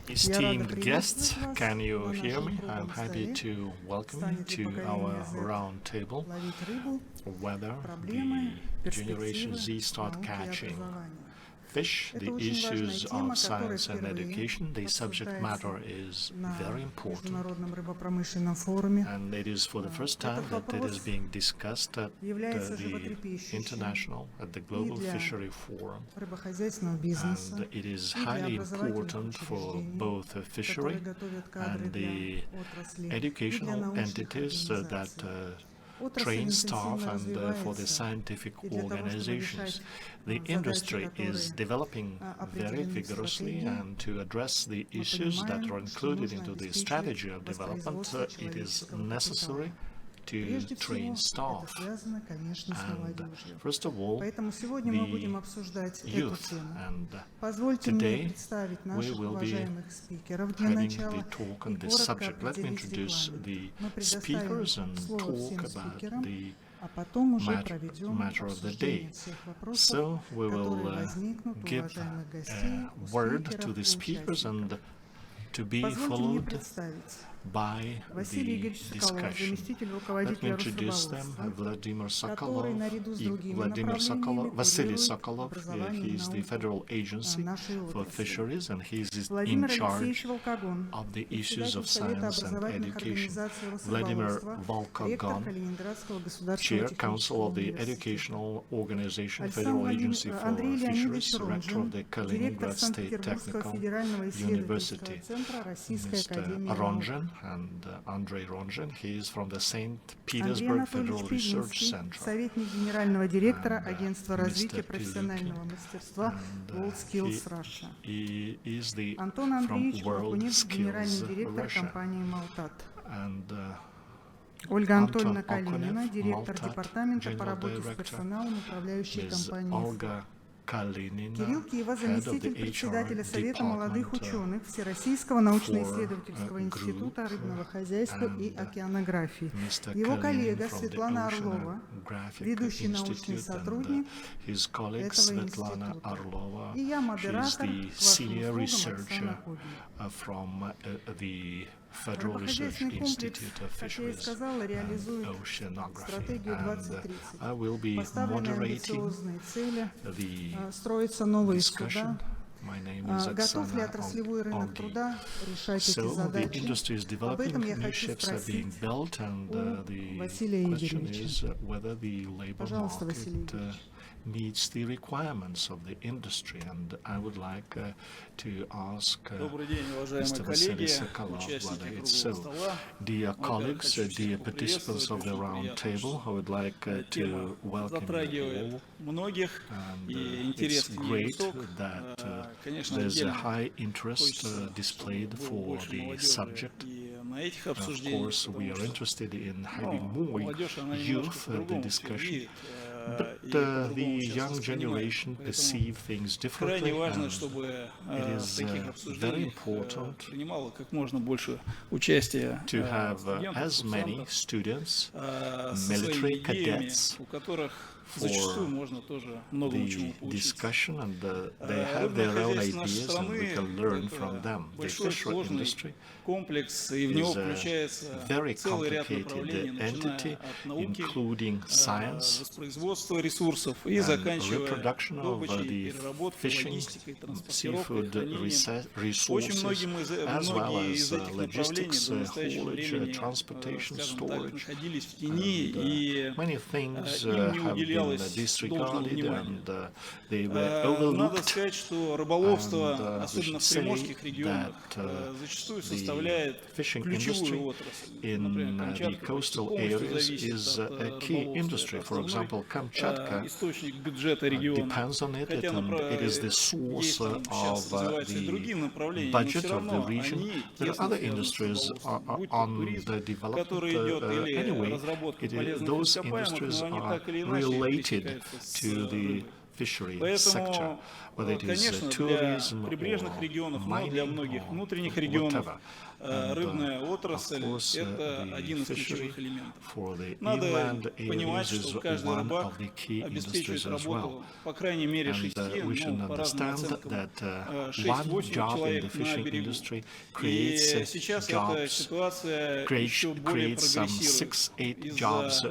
Esteemed guests, can you hear me? I'm happy to welcome you to our roundtable, whether the Generation Z start catching fish, the issues of science and education. The subject matter is very important, and it is for the first time that it is being discussed at the Global Fishery Forum, and it is highly important for both the fishery and the educational entities that train staff and for the scientific organizations. The industry is developing very vigorously, and to address the issues that are included into the strategy of development, it is necessary to train staff. And first of all, the youth. And today we will be having the talk on this subject. Let me introduce the speakers and talk about the matter of the day. So we will give a word to the speakers and to be followed by the discussion. Let me introduce them. Vasily Sokolov. He is the Federal Agency for Fisheries, and he is in charge of the issues of science and education. Vladimir Volkogon, Chair, Council of the Educational Organization, Federal Agency for Fisheries, Rector of the Kaliningrad State Technical University. Mr. Ronzhen and Andrei Ronzhen. He is from the St. Petersburg Federal Research Center. Советник генерального директора Агентства развития профессионального мастерства WorldSkills Russia. Антон Андреевич Лакунец, генеральный директор компании Maltat. Ольга Анатольевна Калинина, директор департамента по работе с персоналом управляющей компании. Кирилл Кива, заместитель председателя Совета молодых ученых Всероссийского научно-исследовательского института рыбного хозяйства и океанографии. Его коллега Светлана Орлова, ведущий научный сотрудник этого института. И я модератор к вашим услугам, Оксана Кобель. Federal Research Institute of Fisheries and Oceanography, and I will be moderating the discussion. My name is Oksana Ogi. So the industry is developing, new ships are being built, and the question is whether the labor market meets the requirements of the industry, and I would like to ask Mr. Vasily Sokolov whether it's so. Dear colleagues, dear participants of the round table, I would like to welcome you all. And it's great that there's a high interest displayed for the subject. Of course, we are interested in having more youth at the discussion. But the young generation perceive things differently, and it is very important to have as many students, military cadets, for the discussion, and they have their own ideas, and we can learn from them. The fishery industry is a very complicated entity, including science and reproduction of the fishing, seafood resources, as well as logistics, haulage, transportation, storage. And, many things have been disregarded, and they were overlooked. And we should say that the fishing industry in the coastal areas is a key industry. For example, Kamchatka depends on it, and it is the source of the budget of the region. There are other industries on the development. Anyway, those industries are related to the fishery sector, whether it is tourism or mining or whatever. рыбная отрасль – это один из ключевых элементов. Надо понимать, что каждый рыбак обеспечивает работу по крайней мере 6, ну, по разным оценкам, 6-8 человек на берегу. И сейчас эта ситуация еще более прогрессирует из-за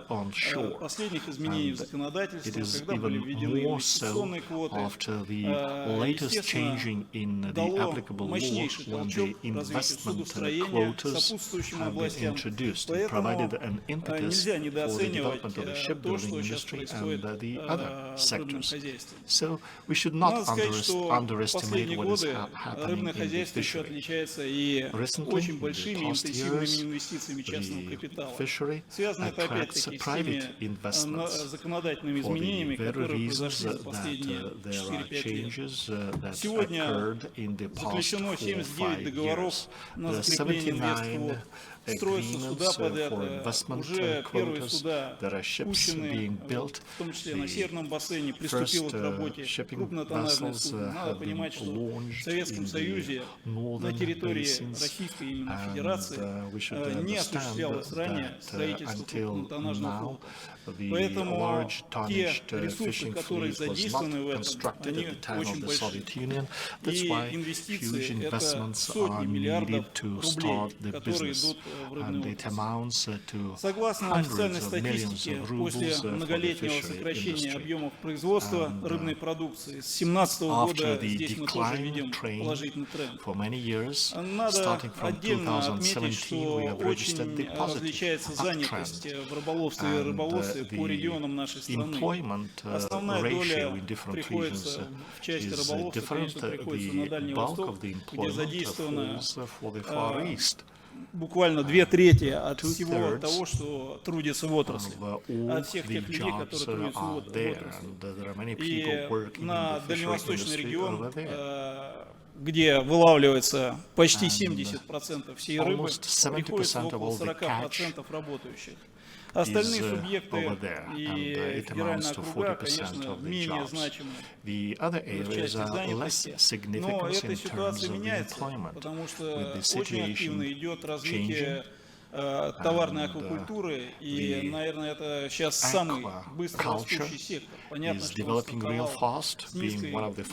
последних изменений в законодательстве, когда были введены инвестиционные квоты. Естественно, дало мощнейший толчок развитию судостроения, сопутствующим областям. Поэтому нельзя недооценивать то, что сейчас происходит в рыбном хозяйстве. Надо сказать, что в последние годы рыбное хозяйство еще отличается и очень большими интенсивными инвестициями частного капитала. Связано это опять-таки с теми законодательными изменениями, которые произошли за последние 4-5 лет. Сегодня заключено 79 договоров на закрепление инвестквот. Строятся суда под это, уже первые суда пущены, в том числе на Северном бассейне, приступило к работе крупнотоннажное судно. Надо понимать, что в Советском Союзе на территории Российской именно Федерации не осуществлялось ранее строительство крупнотоннажных судов. Поэтому те ресурсы, которые задействованы в этом, они очень большие. И инвестиции – это сотни миллиардов рублей, которые идут в рыбную отрасль. Согласно официальной статистике, после многолетнего сокращения объемов производства рыбной продукции с 2017 года здесь мы тоже видим положительный тренд. Надо отдельно отметить, что очень различается занятость в рыболовстве и рыболовстве по регионам нашей страны. Основная доля приходится в части рыболовства, конечно, приходится на Дальний Восток, где задействовано буквально 2/3 от всего того, что трудится в отрасли, от всех тех людей, которые трудятся в отрасли. И на Дальневосточный регион, где вылавливается почти 70% всей рыбы, приходится около 40% работающих. Остальные субъекты и федеральные округа, конечно, менее значимы в части занятости, но эта ситуация меняется, потому что очень активно идет развитие товарной аквакультуры, и, наверное, это сейчас самый быстро растущий сектор. Понятно, что он стартовал с низкой базы,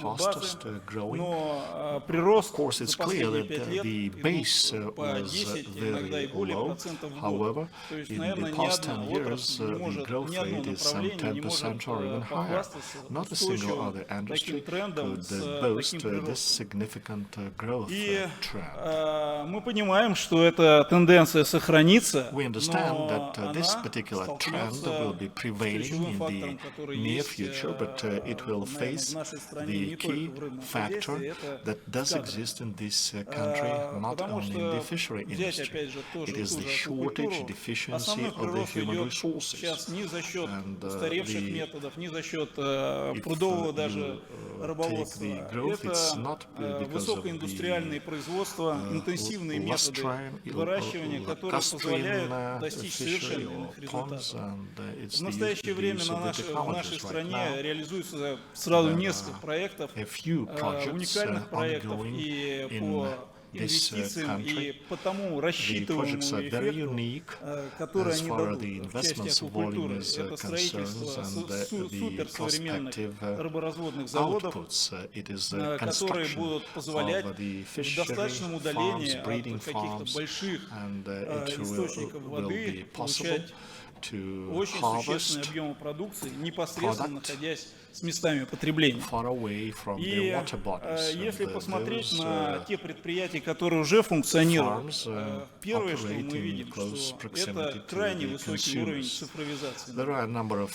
но прирост за последние 5 лет по 10, иногда и более процентов в год. То есть, наверное, ни одна отрасль не может, ни одно направление не может похвастаться устойчивым таким трендом, с таким приростом. И мы понимаем, что эта тенденция сохранится. We understand that this particular trend will be prevailing in the near future, but it will face the key factor that does exist in this country, not only in the fishery industry. It is the shortage, deficiency of the human resources. And it's not because of высокоиндустриальные производства, интенсивные методы выращивания, которые позволяют достичь совершенных результатов. В настоящее время в нашей стране реализуется сразу несколько проектов, уникальных проектов и по инвестициям и по тому рассчитываемому эффекту, который они дадут в части аквакультуры. Это строительство суперсовременных рыборазводных заводов, которые будут позволять в достаточном удалении от каких-то больших источников воды получать очень существенные объемы продукции, непосредственно находясь с местами потребления. И если посмотреть на те предприятия, которые уже функционируют, первое, что мы видим, что это крайне высокий уровень цифровизации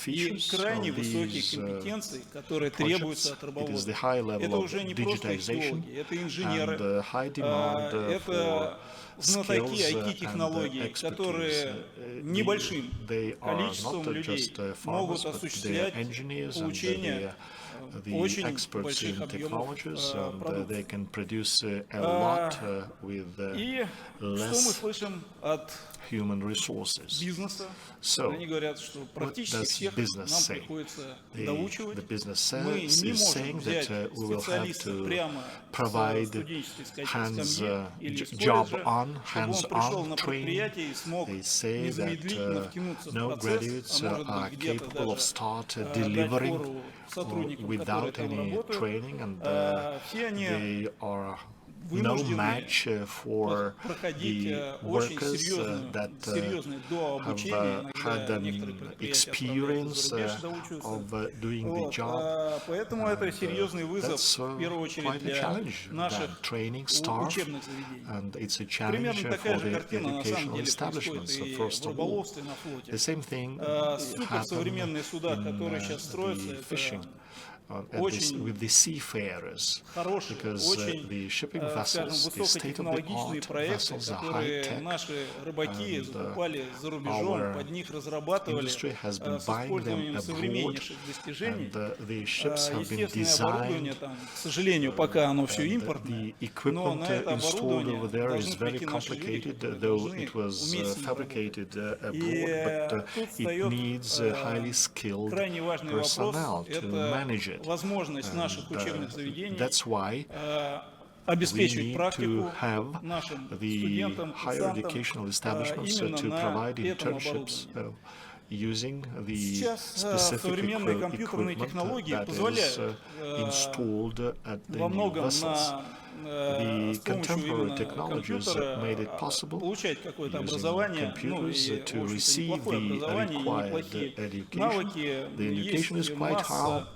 и крайне высокие компетенции, которые требуются от рыболовов. Это уже не просто экологи, это инженеры, это знатоки IT-технологий, которые небольшим количеством людей могут осуществлять получение очень больших объемов продукции. И что мы слышим от бизнеса? Они говорят, что практически всех нам приходится доучивать. Мы не можем взять специалиста прямо с студенческой скамьи или из колледжа, чтобы он пришел на предприятие и смог незамедлительно втянуться в процесс, а может быть где-то даже дать фору сотрудникам, которые там работают, все они вынуждены проходить очень серьезное дообучение, иногда некоторые предприятия отправляют за рубеж доучиваться. Поэтому это серьезный вызов, в первую очередь, для наших учебных заведений. Примерно такая же картина, на самом деле, происходит и в рыболовстве на флоте. Суперсовременные суда, которые сейчас строятся, это очень хорошие, очень, скажем, высокотехнологичные проекты, которые наши рабаки закупали за рубежом, под них разрабатывали с использованием современнейших достижений. Естественное оборудование там, к сожалению, пока оно все импортное, но на это оборудование должны прийти наши люди, которые должны уметь с ним работать. И тут встает крайне важный вопрос, это возможность наших учебных заведений обеспечивать практику нашим студентам, курсантам именно на этом оборудовании. Сейчас современные компьютерные технологии позволяют во многом с помощью именно компьютера получать какое-то образование, ну и, в общем-то, неплохое образование, и неплохие навыки. Есть масса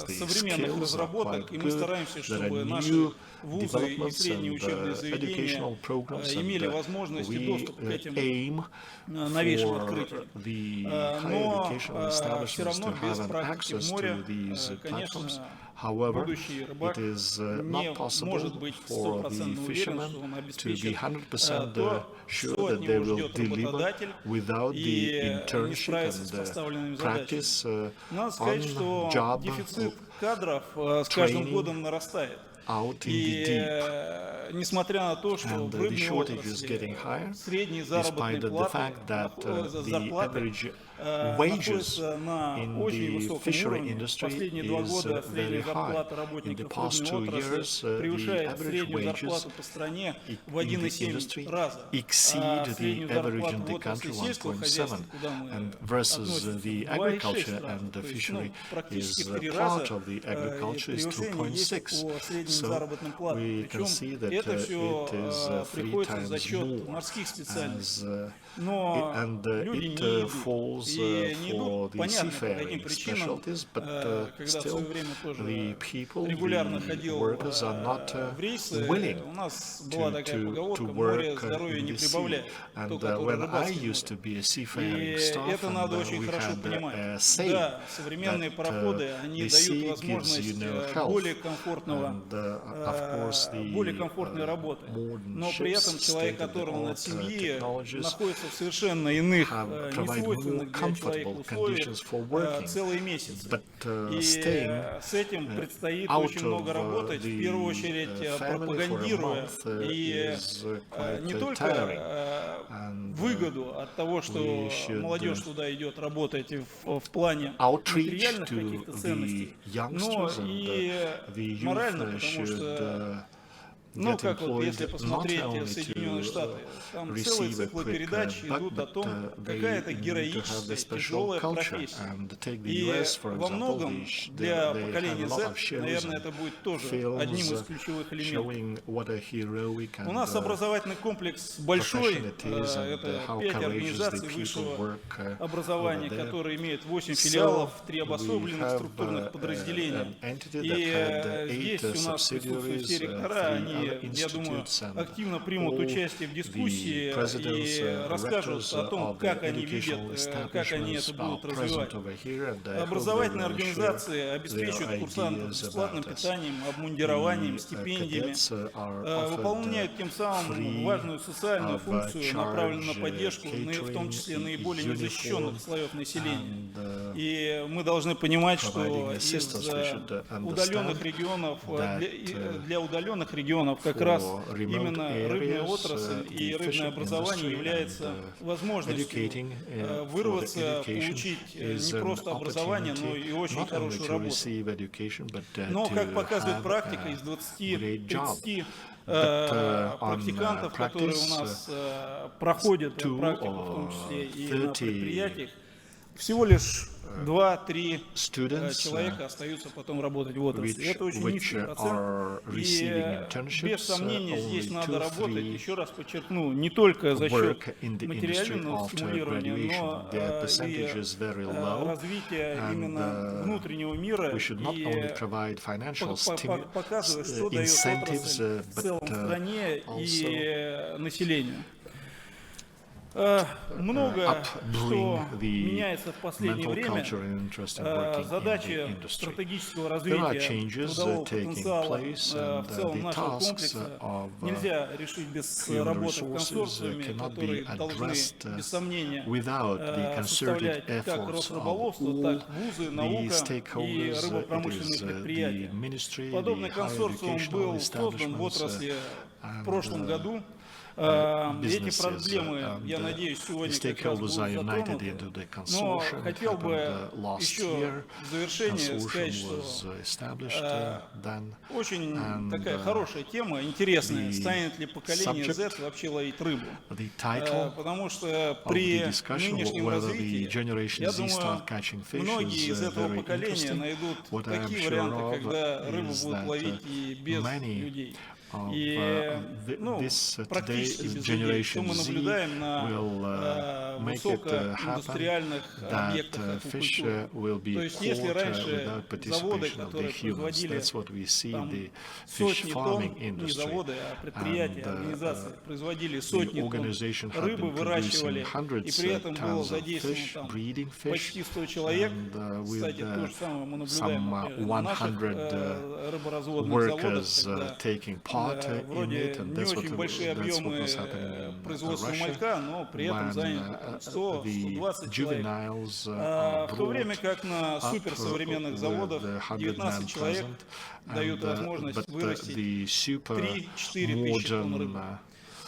современных разработок, и мы стараемся, чтобы наши вузы и средние учебные заведения имели возможность и доступ к этим новейшим открытиям. Но все равно без практики в море, конечно, будущий рыбак не может быть 100% уверен, что он обеспечит то, что от него ждет работодатель, и не справится с поставленными задачами. Надо сказать, что дефицит кадров с каждым годом нарастает. И несмотря на то, что в рыбной отрасли средние заработные платы, зарплаты находятся на очень высоком уровне. Последние 2 года средняя зарплата работников рыбной отрасли превышает среднюю зарплату по стране в 1,7 раза. А среднюю зарплату в отрасли сельского хозяйства, куда мы относимся, в 2,6 раза. То есть, практически в 3 раза превышение есть по средним заработным платам. Причем это все приходится за счет морских специальностей. Но люди не идут. И не идут, понятно, по каким причинам. Когда в свое время тоже регулярно ходил в рейсы, у нас была такая поговорка: море здоровья не прибавляет, то, которое рыбацкое море. И это надо очень хорошо понимать. Да, современные пароходы, они дают возможность более комфортной работы. Но при этом человек, которого от семьи находится в совершенно иных, несвойственных для человека условиях целый месяц. И с этим предстоит очень много работать, в первую очередь пропагандируя и не только выгоду от того, что молодежь туда идет работать в плане материальных каких-то ценностей, но и морально, потому что как вот если посмотреть Соединенные Штаты, там целые циклы передач идут о том, какая это героическая, тяжелая профессия. И во многом для поколения Z, наверное, это будет тоже одним из ключевых элементов. У нас образовательный комплекс большой, это 5 организаций высшего образования, которые имеют 8 филиалов, 3 обособленных структурных подразделения. И здесь у нас присутствуют все ректора, они, я думаю, активно примут участие в дискуссии и расскажут о том, как они видят, как они это будут развивать. Образовательные организации обеспечивают курсантов бесплатным питанием, обмундированием, стипендиями, выполняют тем самым важную социальную функцию, направленную на поддержку, в том числе наиболее незащищенных слоев населения. И мы должны понимать, что из удаленных регионов, для удаленных регионов как раз именно рыбная отрасль и рыбное образование является возможностью вырваться, получить не просто образование, но и очень хорошую работу. Но, как показывает практика, из 20-30 практикантов, которые у нас проходят практику, в том числе и на предприятиях, всего лишь 2-3 человека остаются потом работать в отрасли. Это очень низкий процент. И без сомнения здесь надо работать, еще раз подчеркну, не только за счет материального стимулирования, но и развития именно внутреннего мира и показывать, что дает отрасль в целом стране и населению. Много что меняется в последнее время. Задачи стратегического развития трудового потенциала в целом нашего комплекса нельзя решить без работы в консорциуме, которые должны, без сомнения, составлять как Росрыболовство, так вузы, наука и рыбопромышленные предприятия. Подобный консорциум был создан в отрасли в прошлом году. Эти проблемы, я надеюсь, сегодня как раз будут затронуты, но хотел бы еще в завершение сказать, что очень такая хорошая тема, интересная, станет ли поколение Z вообще ловить рыбу, потому что при нынешнем развитии, я думаю, многие из этого поколения найдут такие варианты, когда рыбу будут ловить и без людей. И практически без людей, что мы наблюдаем на высокоиндустриальных объектах аквакультуры. То есть если раньше заводы, которые производили сотни тонн, не заводы, а предприятия, организации, производили сотни тонн рыбы, выращивали, и при этом было задействовано почти 100 человек. Кстати, то же самое мы наблюдаем на наших рыборазводных заводах, когда вроде не очень большие объемы производства малька, но при этом занято 100-120 человек. В то время как на суперсовременных заводах 19 человек дают возможность вырастить 3-4 тысячи тонн рыбы.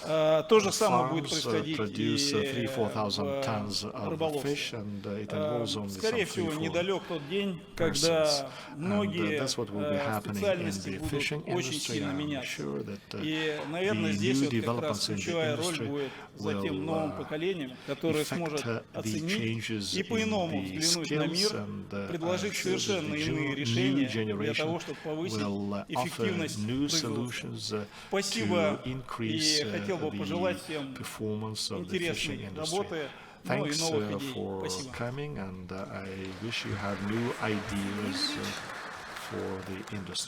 То же самое будет происходить и в рыболовстве. Скорее всего, недалек тот день, когда многие специальности будут очень сильно меняться. И, наверное, здесь вот как раз ключевая роль будет за тем новым поколением, которое сможет оценить и по-иному взглянуть на мир, предложить совершенно иные решения для того, чтобы повысить эффективность производства. Спасибо, и хотел бы пожелать всем интересной работы, ну и новых идей.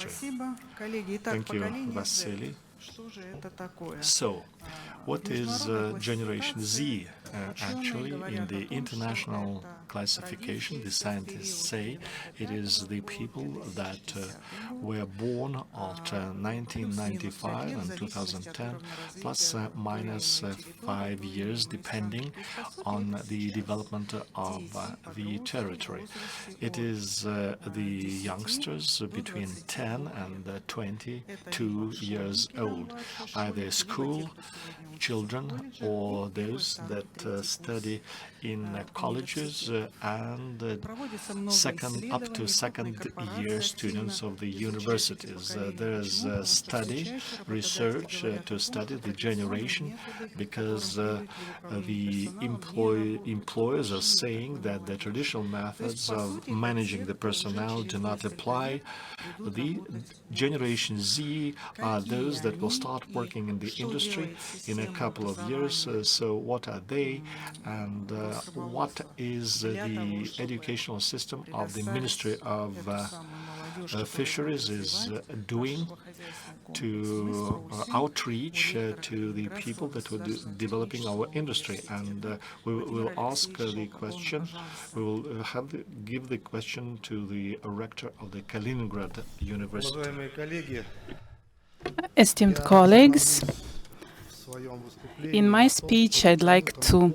Спасибо, коллеги. Итак, поколение Z. Что же это такое? What is Generation Z? Actually, in the international classification, the scientists say it is the people that were born after 1995 and 2010, plus minus 5 years, depending on the development of the territory. It is the youngsters between 10 and 22 years old, either school children or those that study in colleges and up to second year students of the universities. There is research to study the generation, because the employers are saying that the traditional methods of managing the personnel do not apply. The Generation Z are those that will start working in the industry in a couple of years. So what are they, and what is the educational system of the Ministry of Fisheries is doing to outreach to the people that were developing our industry? And we will ask the question, we will give the question to the rector of the Kaliningrad University. Esteemed colleagues, in my speech, I'd like to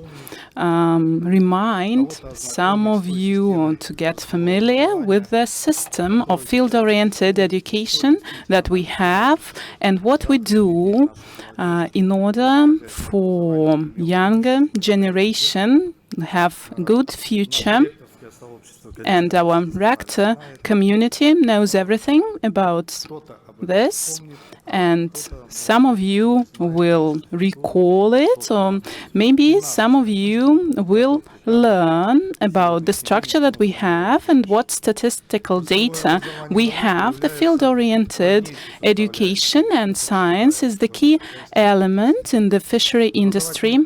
remind some of you, or to get familiar with the system of field-oriented education that we have and what we do in order for younger generation to have a good future. And our rector community knows everything about this, and some of you will recall it, or maybe some of you will learn about the structure that we have and what statistical data we have. The field-oriented education and science is the key element in the fishery industry.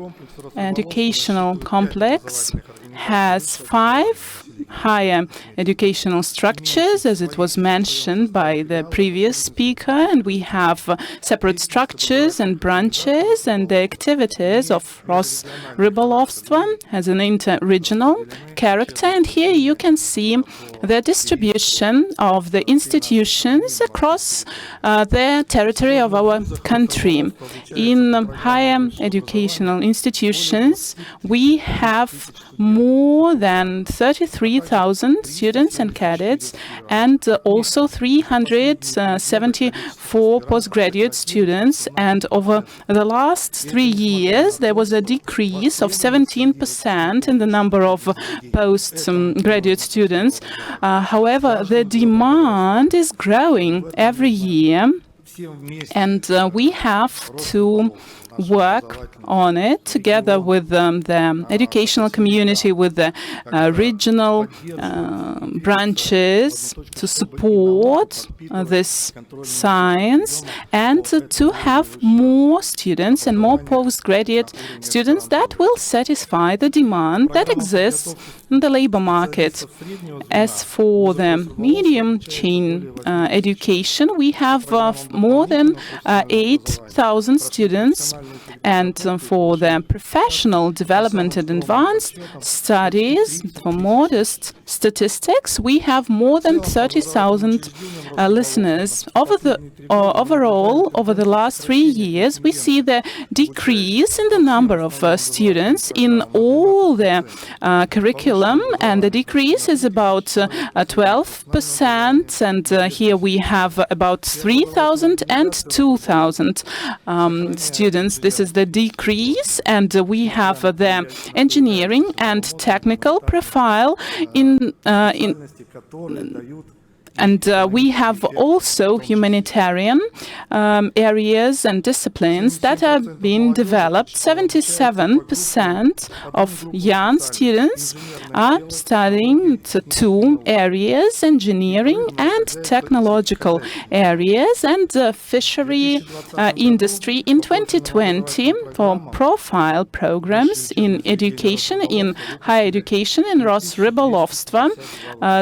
Educational complex has 5 higher educational structures, as it was mentioned by the previous speaker, and we have separate structures and branches, and the activities of Rosrybolovstvo has an inter-regional character, and here you can see the distribution of the institutions across the territory of our country. In higher educational institutions, we have more than 33,000 students and cadets, and also 374 postgraduate students. And over the last 3 years, there was a decrease of 17% in the number of postgraduate students. However, the demand is growing every year, and we have to work on it together with the educational community, with the regional branches, to support this science and to have more students and more postgraduate students that will satisfy the demand that exists in the labor market. As for the medium chain education, we have more than 8,000 students, and for the professional development and advanced studies, for modest statistics, we have more than 30,000 listeners. Overall, over the last 3 years, we see the decrease in the number of students in all the curriculum, and the decrease is about 12%, and here we have about 3,000 and 2,000 students. This is the decrease, and we have the engineering and technical profile and we have also humanitarian areas and disciplines that have been developed. 77% of young students are studying 2 areas, engineering and technological areas, and fishery industry. In 2020, for profile programs in education, in higher education, in Rosrybolovstvo,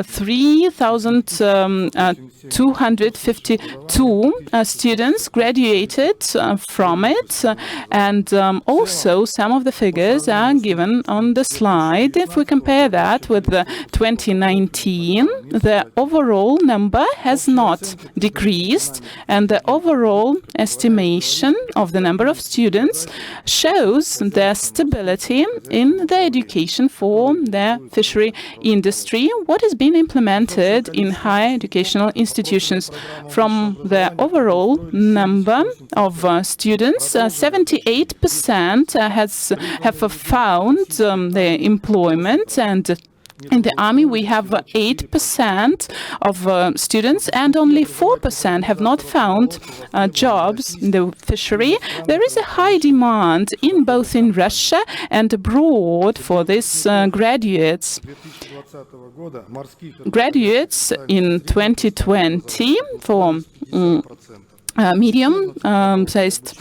3,252 students graduated from it, and also some of the figures are given on the slide. If we compare that with 2019, the overall number has not decreased, and the overall estimation of the number of students shows the stability in the education for the fishery industry. What has been implemented in higher educational institutions? From the overall number of students, 78% have found their employment, and in the army, we have 8% of students, and only 4% have not found jobs in the fishery. There is a high demand both in Russia and abroad for these graduates. Graduates in 2020 for medium-sized,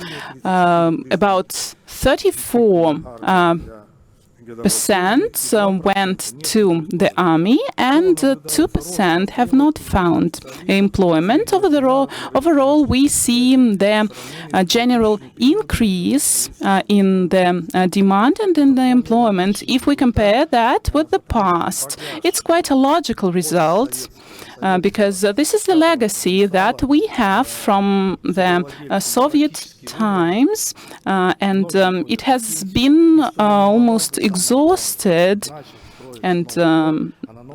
about 34% went to the army, and 2% have not found employment. Overall, we see the general increase in the demand and in the employment. If we compare that with the past, it's quite a logical result. Because this is the legacy that we have from the Soviet times, and it has been almost exhausted, and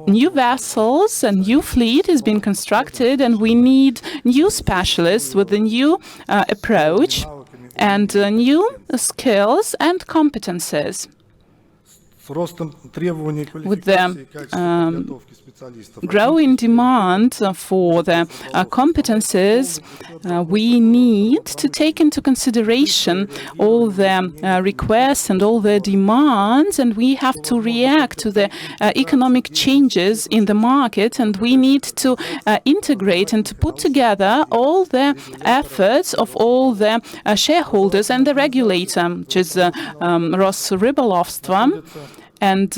new vessels and new fleet has been constructed, and we need new specialists with a new approach and new skills and competences. with the growing demand for the competences, we need to take into consideration all the requests and all the demands, and we have to react to the economic changes in the market, and we need to integrate and to put together all the efforts of all the shareholders and the regulator, which is Rosrybolovstvo, and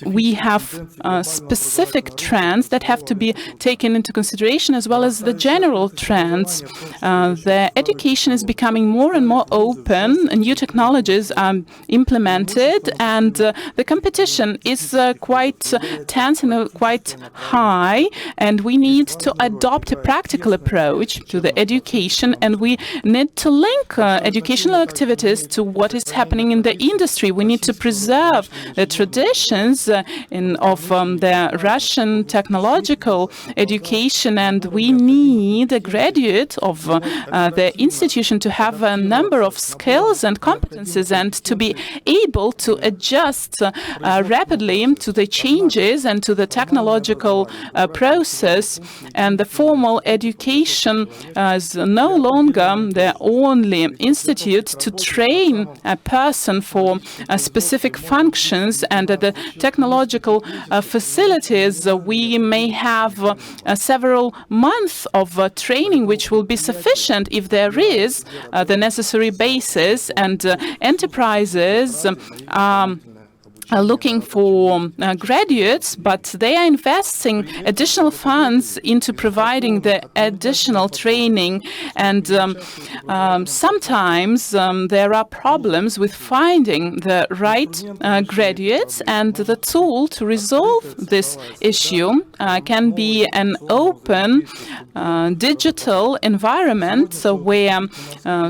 we have specific trends that have to be taken into consideration, as well as the general trends. The education is becoming more and more open, and new technologies are implemented, and the competition is quite tense and quite high, and we need to adopt a practical approach to the education, and we need to link educational activities to what is happening in the industry. We need to preserve the traditions of the Russian technological education, and we need a graduate of the institution to have a number of skills and competences and to be able to adjust rapidly to the changes and to the technological process. And the formal education is no longer the only institute to train a person for specific functions, and at the technological facilities we may have several months of training, which will be sufficient if there is the necessary basis, and enterprises are looking for graduates, but they are investing additional funds into providing the additional training, and sometimes there are problems with finding the right graduates, and the tool to resolve this issue can be an open digital environment where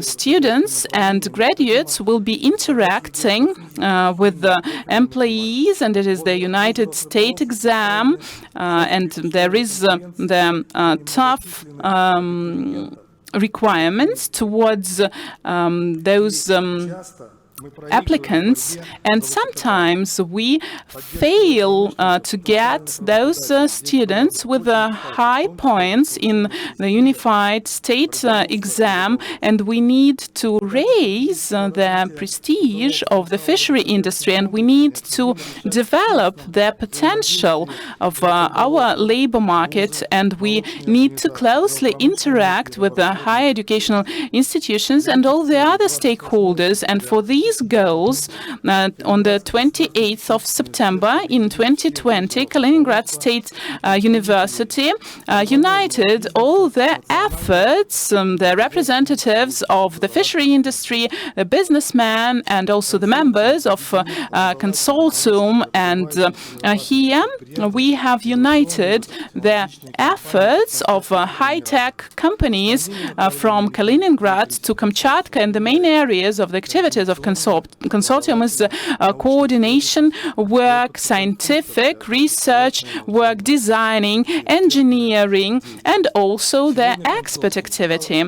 students and graduates will be interacting with the employees, and it is the United States exam, and there is the tough requirements towards those applicants, and sometimes we fail to get those students with high points in the unified state exam, and we need to raise the prestige of the fishery industry, and we need to develop the potential of our labor market, and we need to closely interact with the higher educational institutions and all the other stakeholders. And for these goals, on the 28th of September in 2020, Kaliningrad State University united all the efforts, the representatives of the fishery industry, the businessmen, and also the members of Consortium. And here we have united the efforts of high-tech companies from Kaliningrad to Kamchatka, and the main areas of the activities of Consortium is coordination work, scientific research work, designing, engineering, and also the expert activity.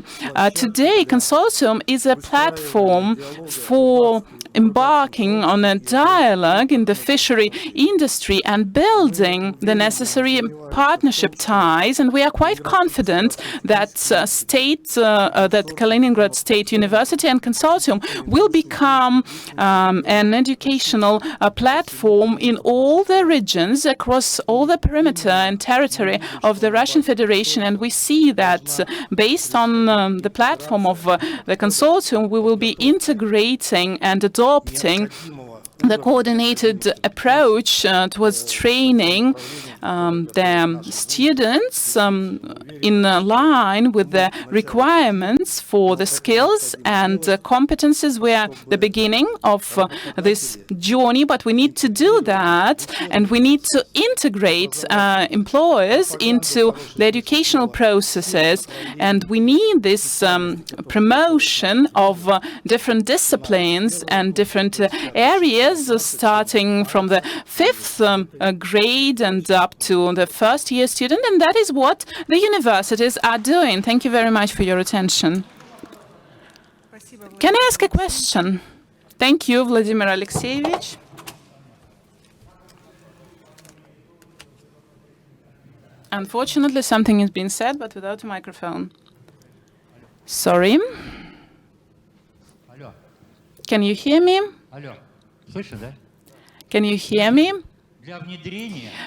Today, Consortium is a platform for embarking on a dialogue in the fishery industry and building the necessary partnership ties, and we are quite confident that that Kaliningrad State University and Consortium will become an educational platform in all the regions across all the perimeter and territory of the Russian Federation. And we see that based on the platform of the Consortium, we will be integrating and adopting the coordinated approach towards training the students in line with the requirements for the skills and competences. We are the beginning of this journey, but we need to do that, and we need to integrate employers into the educational processes, and we need this promotion of different disciplines and different areas, starting from the 5th grade and up to the first-year student, and that is what the universities are doing. Thank you very much for your attention. Can I ask a question? Thank you, Vladimir Alexeyevich. Unfortunately, something is being said, but without a microphone. Sorry. Can you hear me? Can you hear me?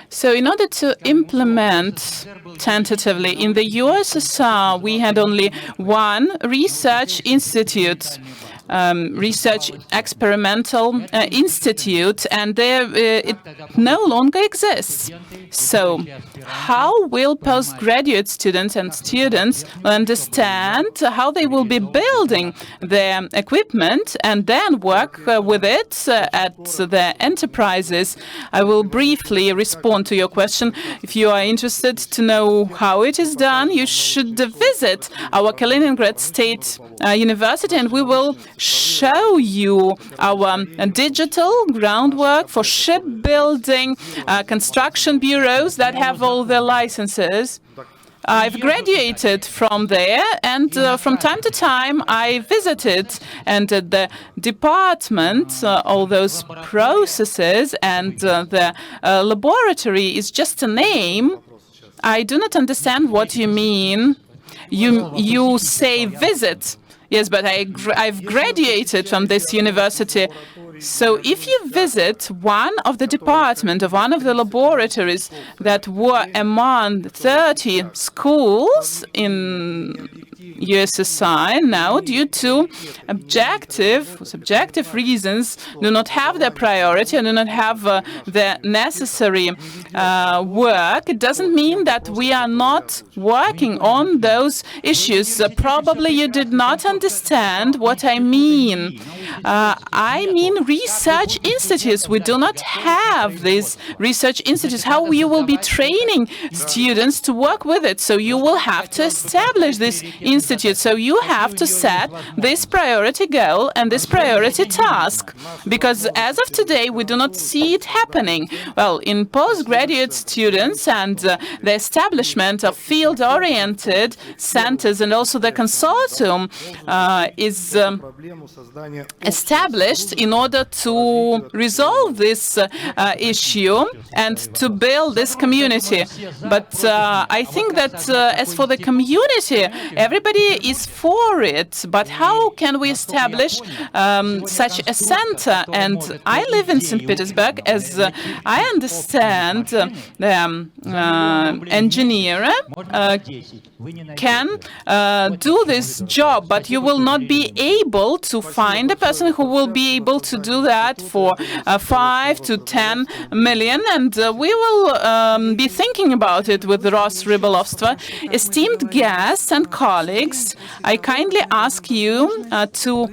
So in order to implement tentatively, in the USSR, we had only one research institute, research experimental institute, and there it no longer exists. So how will postgraduate students and students understand how they will be building their equipment and then work with it at their enterprises? I will briefly respond to your question. If you are interested to know how it is done, you should visit our Kaliningrad State University, and we will show you our digital groundwork for shipbuilding construction bureaus that have all the licenses. I've graduated from there, and from time to time I visited, and the department, all those processes, and the laboratory is just a name. I do not understand what you mean. You say visit. Yes, but I've graduated from this university. So if you visit one of the department of one of the laboratories that were among 30 schools in USSR now, due to subjective reasons, do not have the priority and do not have the necessary work, it doesn't mean that we are not working on those issues. Probably you did not understand what I mean. I mean research institutes. We do not have these research institutes. How you will be training students to work with it? So you will have to establish this institute. So you have to set this priority goal and this priority task, because as of today we do not see it happening. Well, in postgraduate students and the establishment of field-oriented centers, and also the consortium is established in order to resolve this issue and to build this community. But I think that as for the community, everybody is for it. But how can we establish such a center? And I live in St. Petersburg. As I understand, the engineer can do this job, but you will not be able to find a person who will be able to do that for 5 to 10 million, and we will be thinking about it with Rosrybolovstvo. Esteemed guests and colleagues, I kindly ask you to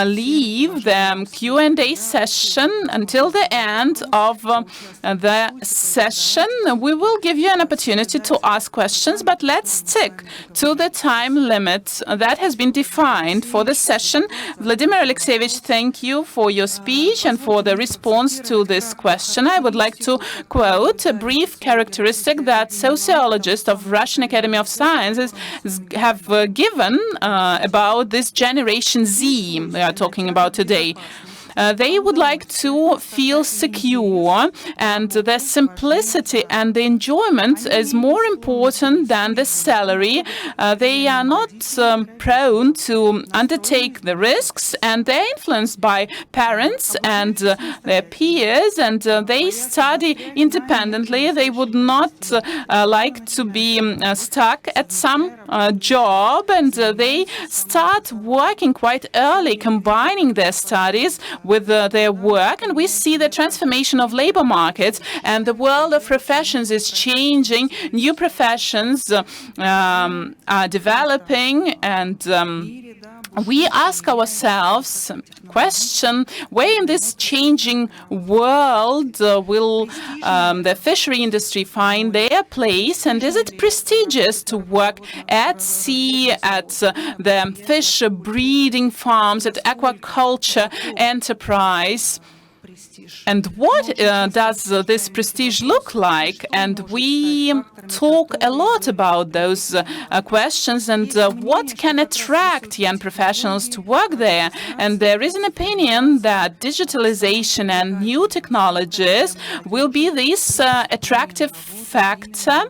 leave the Q&A session until the end of the session. We will give you an opportunity to ask questions, but let's stick to the time limit that has been defined for the session. Vladimir Alexeyevich, thank you for your speech and for the response to this question. I would like to quote a brief characteristic that sociologists of Russian Academy of Sciences have given about this Generation Z we are talking about today. They would like to feel secure, and the simplicity and the enjoyment is more important than the salary. They are not prone to undertake the risks, and they're influenced by parents and their peers, and they study independently. They would not like to be stuck at some job, and they start working quite early, combining their studies with their work, and we see the transformation of labor markets, and the world of professions is changing. New professions are developing, and we ask ourselves question, where in this changing world will the fishery industry find their place, and is it prestigious to work at sea, at the fish breeding farms, at aquaculture enterprise? And what does this prestige look like? And we talk a lot about those questions and what can attract young professionals to work there. And there is an opinion that digitalization and new technologies will be this attractive factor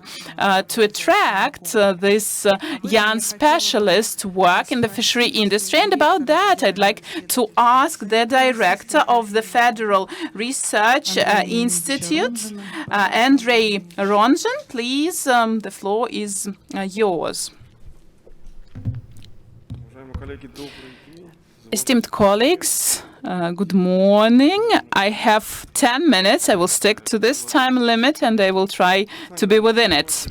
to attract this young specialist to work in the fishery industry. And about that, I'd like to ask the director of the Federal Research Institute, Andrei Ronjin. Please, the floor is yours. Esteemed colleagues, good morning. I have 10 minutes. I will stick to this time limit and I will try to be within it.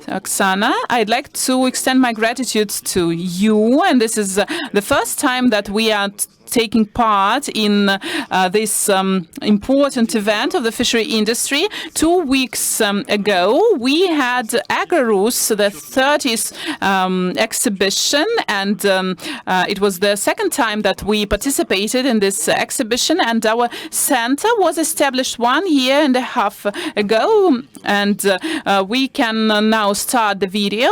Oksana, I'd like to extend my gratitude to you, and this is the first time that we are taking part in this important event of the fishery industry. 2 weeks ago, we had Agrarus, the 30th exhibition, and it was the second time that we participated in this exhibition, and our center was established 1.5 years ago, and we can now start the video.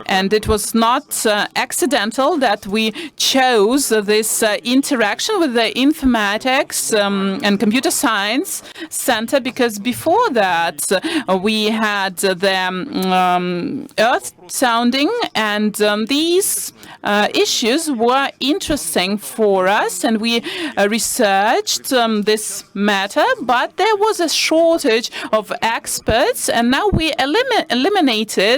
And it was not accidental that we chose this interaction with the Informatics and Computer Science Center, because before that we had the Earth sounding, and these issues were interesting for us, and we researched this matter, but there was a shortage of experts, and now we eliminated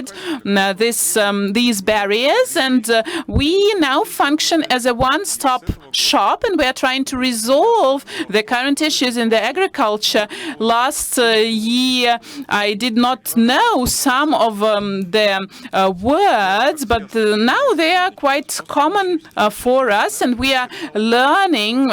these barriers, and we now function as a one-stop shop, and we are trying to resolve the current issues in the agriculture. Last year, I did not know some of the words, but now they are quite common for us, and we are learning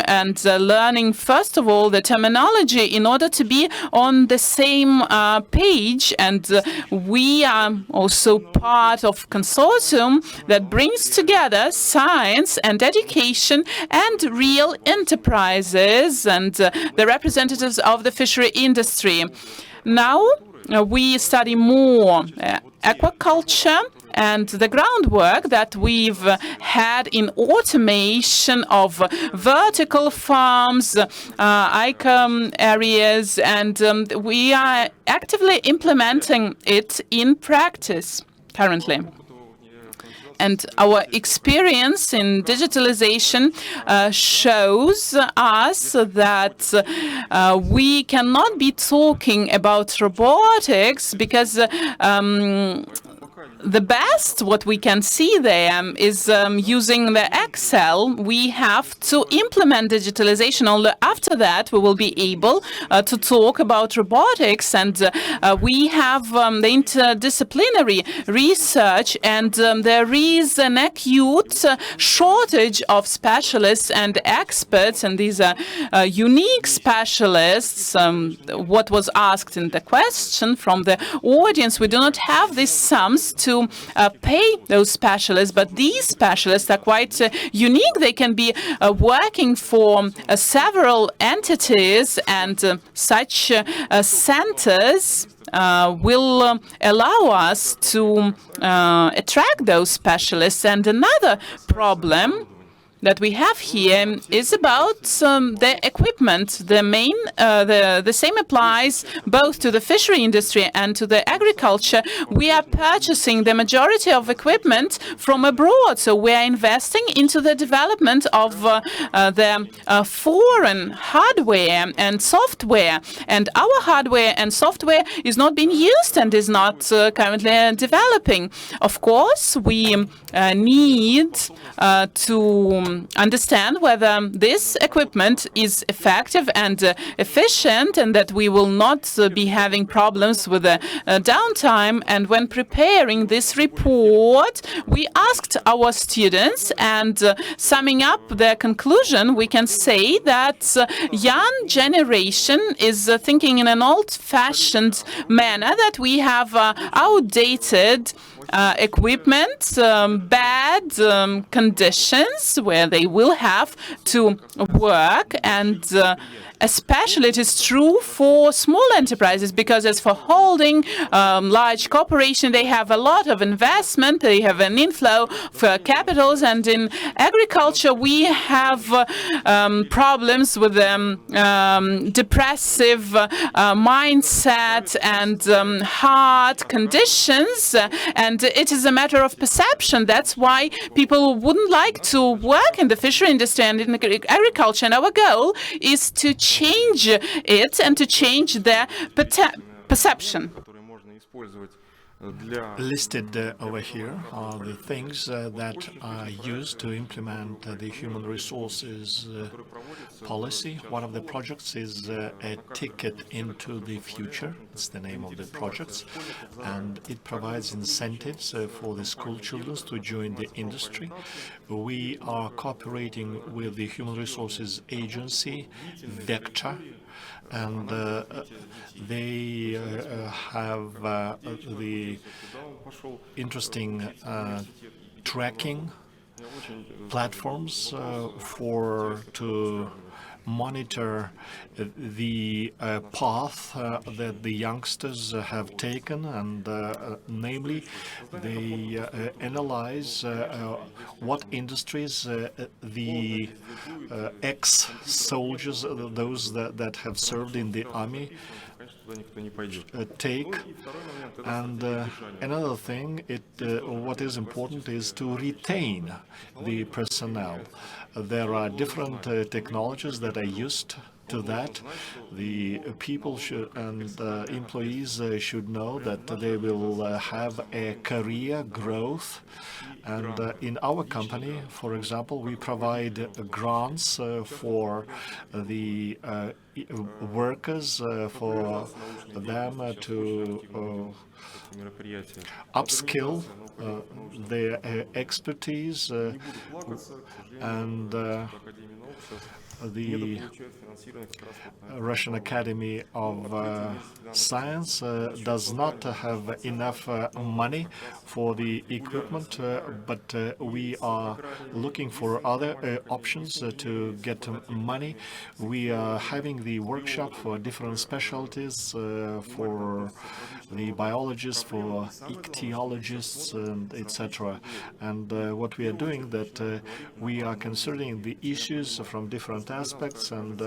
first of all the terminology in order to be on the same page, and we are also part of Consortium that brings together science and education and real enterprises and the representatives of the fishery industry. Now we study more aquaculture and the groundwork that we've had in automation of vertical farms, ICA areas, and we are actively implementing it in practice currently. And our experience in digitalization shows us that we cannot be talking about robotics because the best what we can see there is using the Excel. We have to implement digitalization. Only after that we will be able to talk about robotics, and we have the interdisciplinary research, and there is an acute shortage of specialists and experts, and these are unique specialists. What was asked in the question from the audience, we do not have these sums to pay those specialists, but these specialists are quite unique. They can be working for several entities, and such centers will allow us to attract those specialists. And another problem that we have here is about the equipment. The same applies both to the fishery industry and to the agriculture. We are purchasing the majority of equipment from abroad, so we are investing into the development of the foreign hardware and software, and our hardware and software is not being used and is not currently developing. Of course, we need to understand whether this equipment is effective and efficient, and that we will not be having problems with the downtime. And when preparing this report, we asked our students, and summing up their conclusion, we can say that young generation is thinking in an old-fashioned manner, that we have outdated equipment, bad conditions where they will have to work, and especially it is true for small enterprises, because as for holding large corporation, they have a lot of investment, they have an inflow for capitals, and in agriculture we have problems with depressive mindset and hard conditions, and it is a matter of perception. That's why people wouldn't like to work in the fishery industry and in agriculture, and our goal is to change it and to change their perception. Listed over here are the things that are used to implement the human resources policy. One of the projects is a ticket into the future. It's the name of the projects, and it provides incentives for the school children to join the industry. We are cooperating with the human resources agency, Vector, and they have the interesting tracking platforms to monitor the path that the youngsters have taken, and namely they analyze what industries the ex-soldiers, those that have served in the army, take. And another thing, what is important is to retain the personnel. There are different technologies that are used to that. The people and employees should know that they will have a career growth. And in our company, for example, we provide grants for the workers, for them to upskill their expertise, and the Russian Academy of Science does not have enough money for the equipment, but we are looking for other options to get money. We are having the workshop for different specialties, for the biologists, for ichthyologists, and etc. And what we are doing, that we are considering the issues from different aspects, and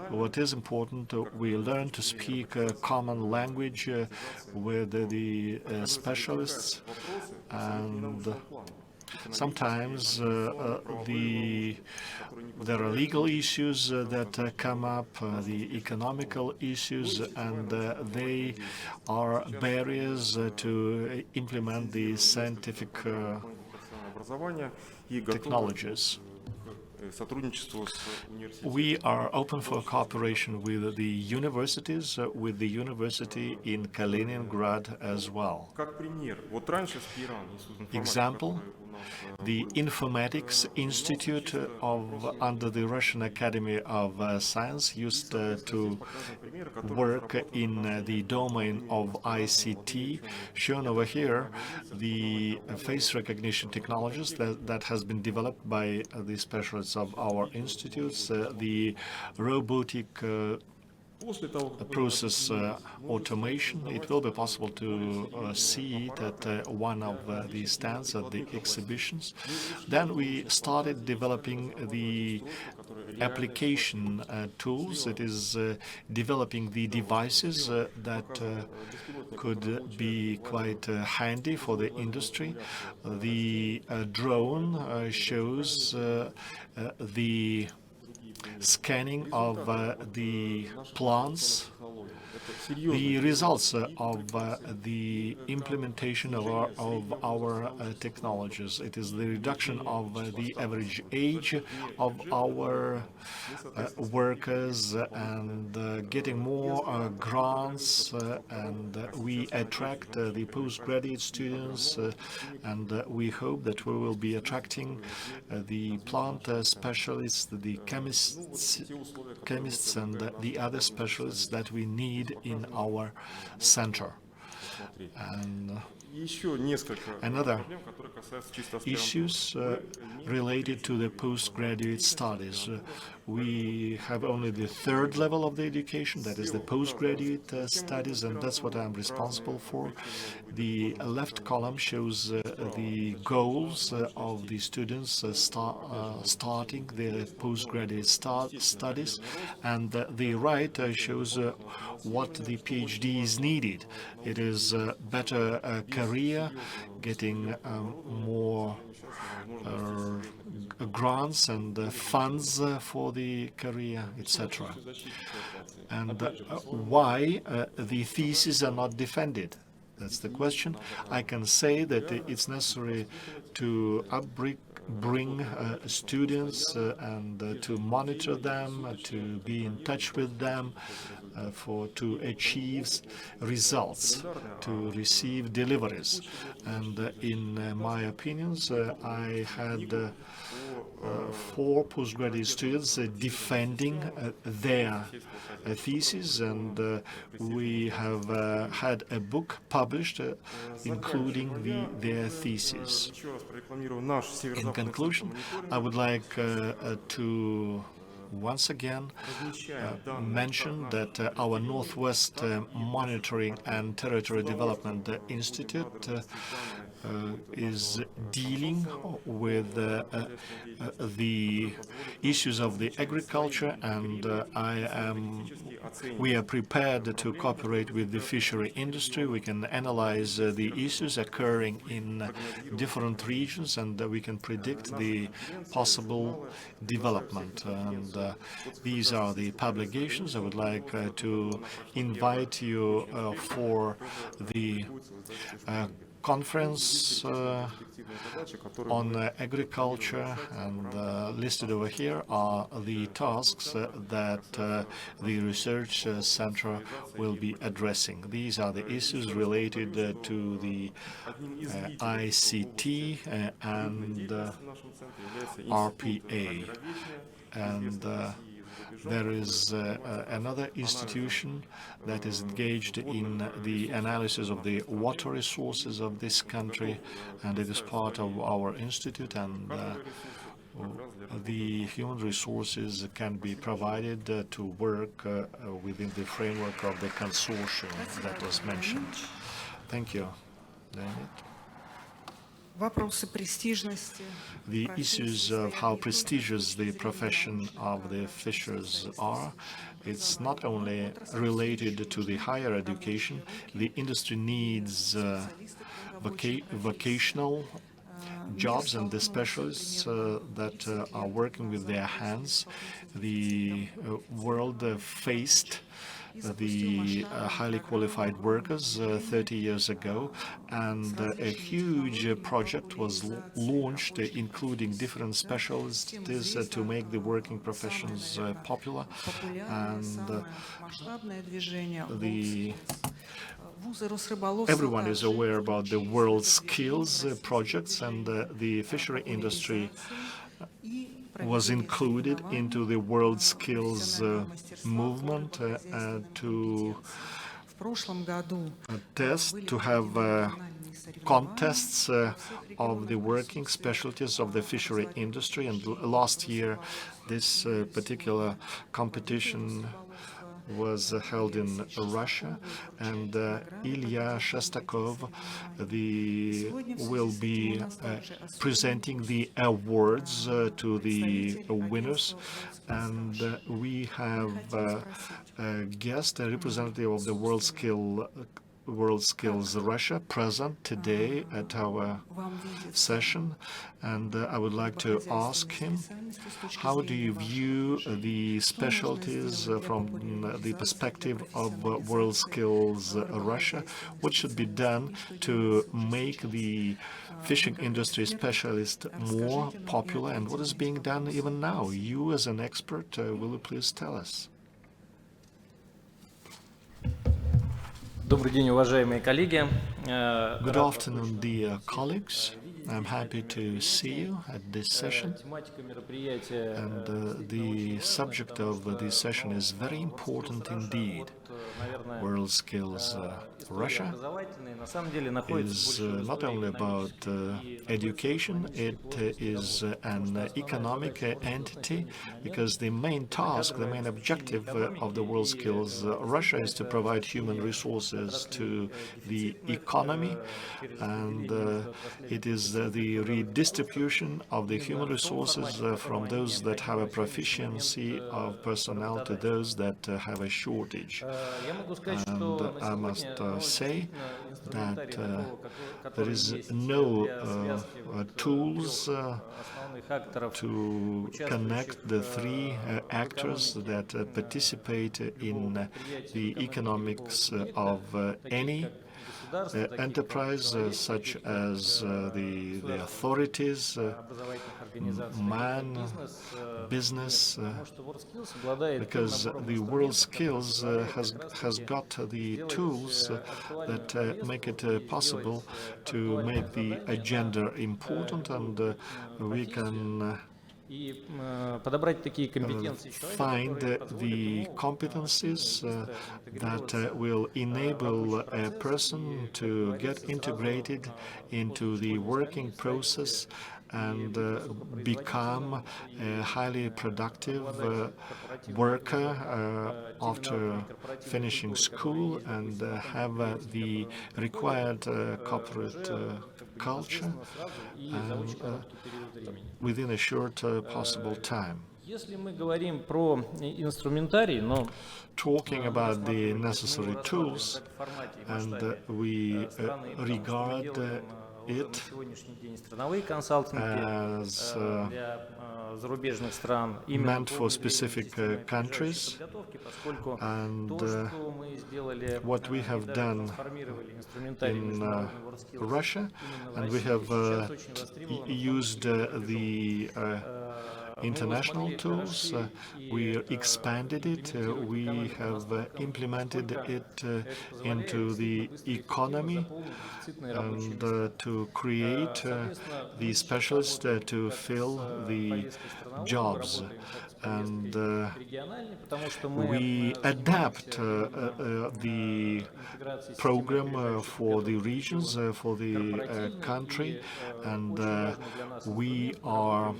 what is important, we learn to speak a common language with the specialists, and sometimes there are legal issues that come up, the economical issues, and they are barriers to implement the scientific technologies. We are open for cooperation with the universities, with the university in Kaliningrad as well. Example, the Informatics Institute under the Russian Academy of Science used to work in the domain of ICT. Shown over here, the face recognition technologies that has been developed by the specialists of our institutes, the robotic process automation. It will be possible to see it at one of the stands at the exhibitions. Then we started developing the application tools. It is developing the devices that could be quite handy for the industry. The drone shows the scanning of the plants, the results of the implementation of our technologies. It is the reduction of the average age of our workers, and getting more grants, and we attract the postgraduate students, and we hope that we will be attracting the plant specialists, the chemists, and the other specialists that we need in our center. And another issues related to the postgraduate studies. We have only the third level of the education, that is the postgraduate studies, and that's what I'm responsible for. The left column shows the goals of the students starting their postgraduate studies, and the right shows what the PhD is needed. It is better career, getting more grants and funds for the career, etc. And why the theses are not defended? That's the question. I can say that it's necessary to bring students and to monitor them, to be in touch with them, to achieve results, to receive deliveries. And in my opinions, I had 4 postgraduate students defending their thesis, and we have had a book published including their thesis. In conclusion, I would like to once again mention that our Northwest Monitoring and Territory Development Institute is dealing with the issues of the agriculture, and we are prepared to cooperate with the fishery industry. We can analyze the issues occurring in different regions, and we can predict the possible development. And these are the publications. I would like to invite you for the conference on agriculture, and listed over here are the tasks that the research center will be addressing. These are the issues related to the ICT and RPA. And there is another institution that is engaged in the analysis of the water resources of this country, and it is part of our institute, and the human resources can be provided to work within the framework of the consortium that was mentioned. Thank you, Leonid. The issues of how prestigious the profession of the fishers are, it's not only related to the higher education. The industry needs vocational jobs and the specialists that are working with their hands. The world faced the highly qualified workers 30 years ago, and a huge project was launched, including different specialists to make the working professions popular. And everyone is aware about the World Skills projects, and the fishery industry was included into the World Skills movement to have contests of the working specialties of the fishery industry. And last year, this particular competition was held in Russia, and Ilya Shestakov will be presenting the awards to the winners. And we have a guest, a representative of the World Skills Russia, present today at our session, and I would like to ask him, how do you view the specialties from the perspective of World Skills Russia? What should be done to make the fishing industry specialist more popular, and what is being done even now? You, as an expert, will you please tell us? Good afternoon, dear colleagues. I'm happy to see you at this session. And the subject of this session is very important indeed. WorldSkills Russia is not only about education, it is an economic entity, because the main task, the main objective of the WorldSkills Russia is to provide human resources to the economy, and it is the redistribution of the human resources from those that have a proficiency of personnel to those that have a shortage. And I must say that there is no tools to connect the three actors that participate in the economics of any enterprise, such as the authorities, man, business, because the WorldSkills has got the tools that make it possible to make the agenda important, and we can find the competencies that will enable a person to get integrated into the working process and become a highly productive worker after finishing school, and have the required corporate culture and within a short possible time. Talking about the necessary tools, and we regard it as meant for specific countries, and what we have done in Russia, and we have used the international tools, we expanded it, we have implemented it into the economy, and to create the specialists to fill the jobs. And we adapt the program for the regions, for the country, and we are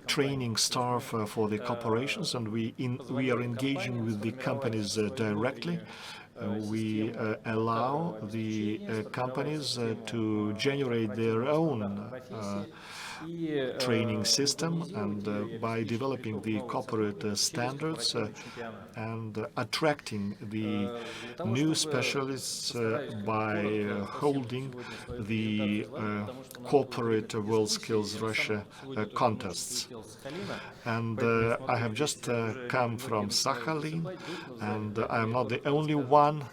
training staff for the corporations, and we are engaging with the companies directly. We allow the companies to generate their own training system, and by developing the corporate standards and attracting the new specialists by holding the corporate WorldSkills Russia contests. And I have just come from Sakhalin, and I am not the only one.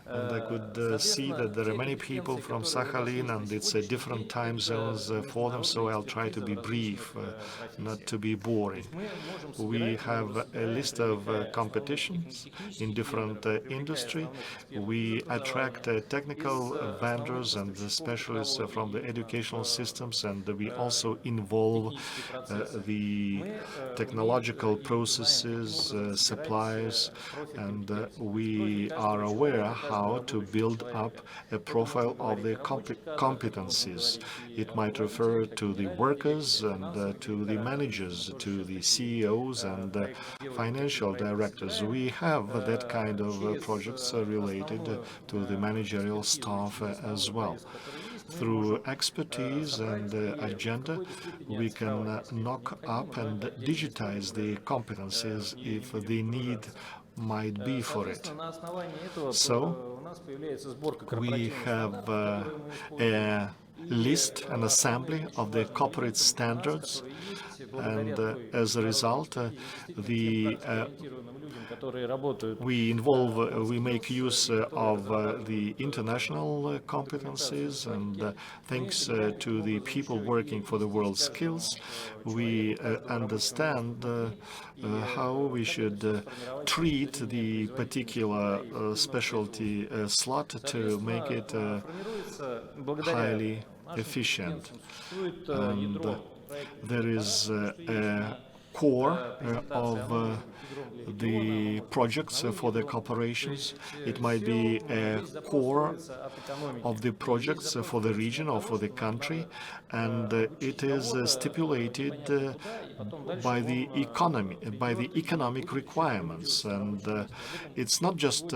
And I could see that there are many people from Sakhalin, and it's different time zones for them, so I'll try to be brief, not to be boring. We have a list of competitions in different industry. We attract technical vendors and specialists from the educational systems, and we also involve the technological processes, suppliers, and we are aware how to build up a profile of their competencies. It might refer to the workers and to the managers, to the CEOs and financial directors. We have that kind of projects related to the managerial staff as well. Through expertise and agenda, we can knock up and digitize the competencies if the need might be for it. So we have a list, an assembly of the corporate standards, and as a result, we make use of the international competencies, and thanks to the people working for the WorldSkills, we understand how we should treat the particular specialty slot to make it highly efficient. And there is a core of the projects for the corporations. It might be a core of the projects for the region or for the country, and it is stipulated by the economy, by the economic requirements. And it's not just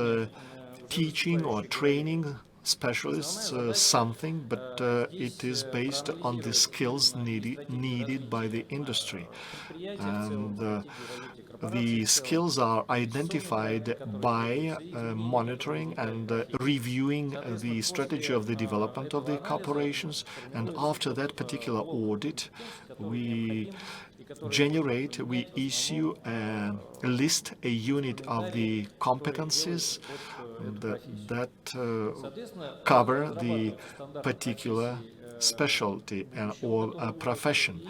teaching or training specialists something, but it is based on the skills needed by the industry. And the skills are identified by monitoring and reviewing the strategy of the development of the corporations. And after that particular audit, we issue a list, a unit of the competencies that cover the particular specialty or profession.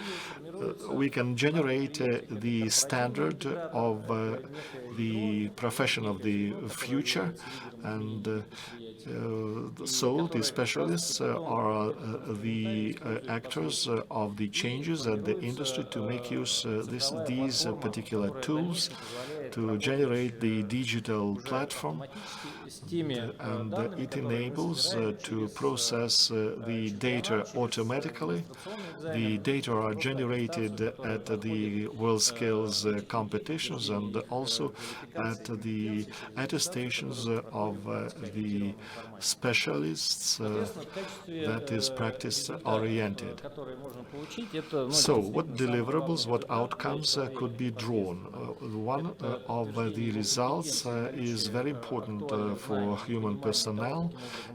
We can generate the standard of the profession of the future, and so the specialists are the actors of the changes at the industry to make use these particular tools to generate the digital platform, and it enables to process the data automatically. The data are generated at the WorldSkills competitions and also at the attestations of the specialists that is practice-oriented. So what deliverables, what outcomes could be drawn? One of the results is very important for human personnel.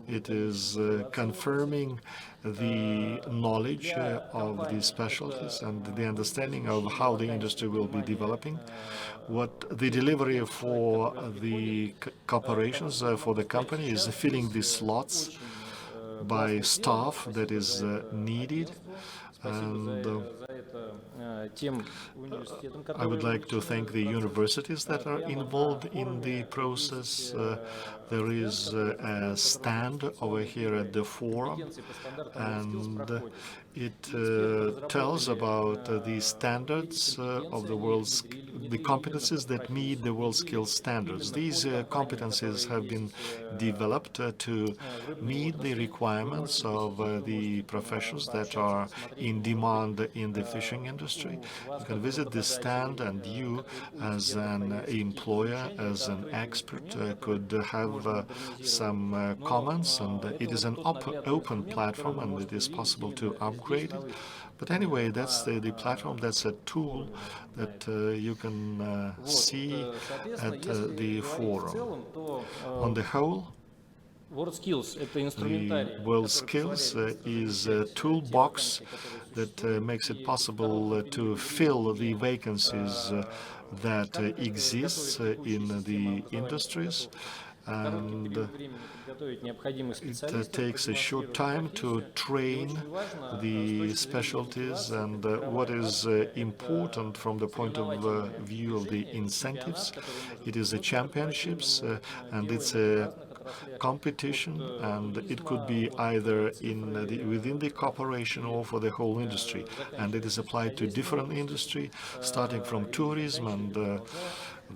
It is confirming the knowledge of the specialties and the understanding of how the industry will be developing. What the delivery for the corporations, for the company, is filling the slots by staff that is needed. And I would like to thank the universities that are involved in the process. There is a stand over here at the forum, and it tells about the standards of the competencies that meet the WorldSkills standards. These competencies have been developed to meet the requirements of the professions that are in demand in the fishing industry. You can visit this stand, and you, as an employer, as an expert, could have some comments, and it is an open platform, and it is possible to upgrade it. But anyway, that's the platform, that's a tool that you can see at the forum. On the whole, the WorldSkills is a toolbox that makes it possible to fill the vacancies that exists in the industries. And it takes a short time to train the specialties, and what is important from the point of view of the incentives, it is the championships, and it's a competition, and it could be either within the corporation or for the whole industry, and it is applied to different industry, starting from tourism, and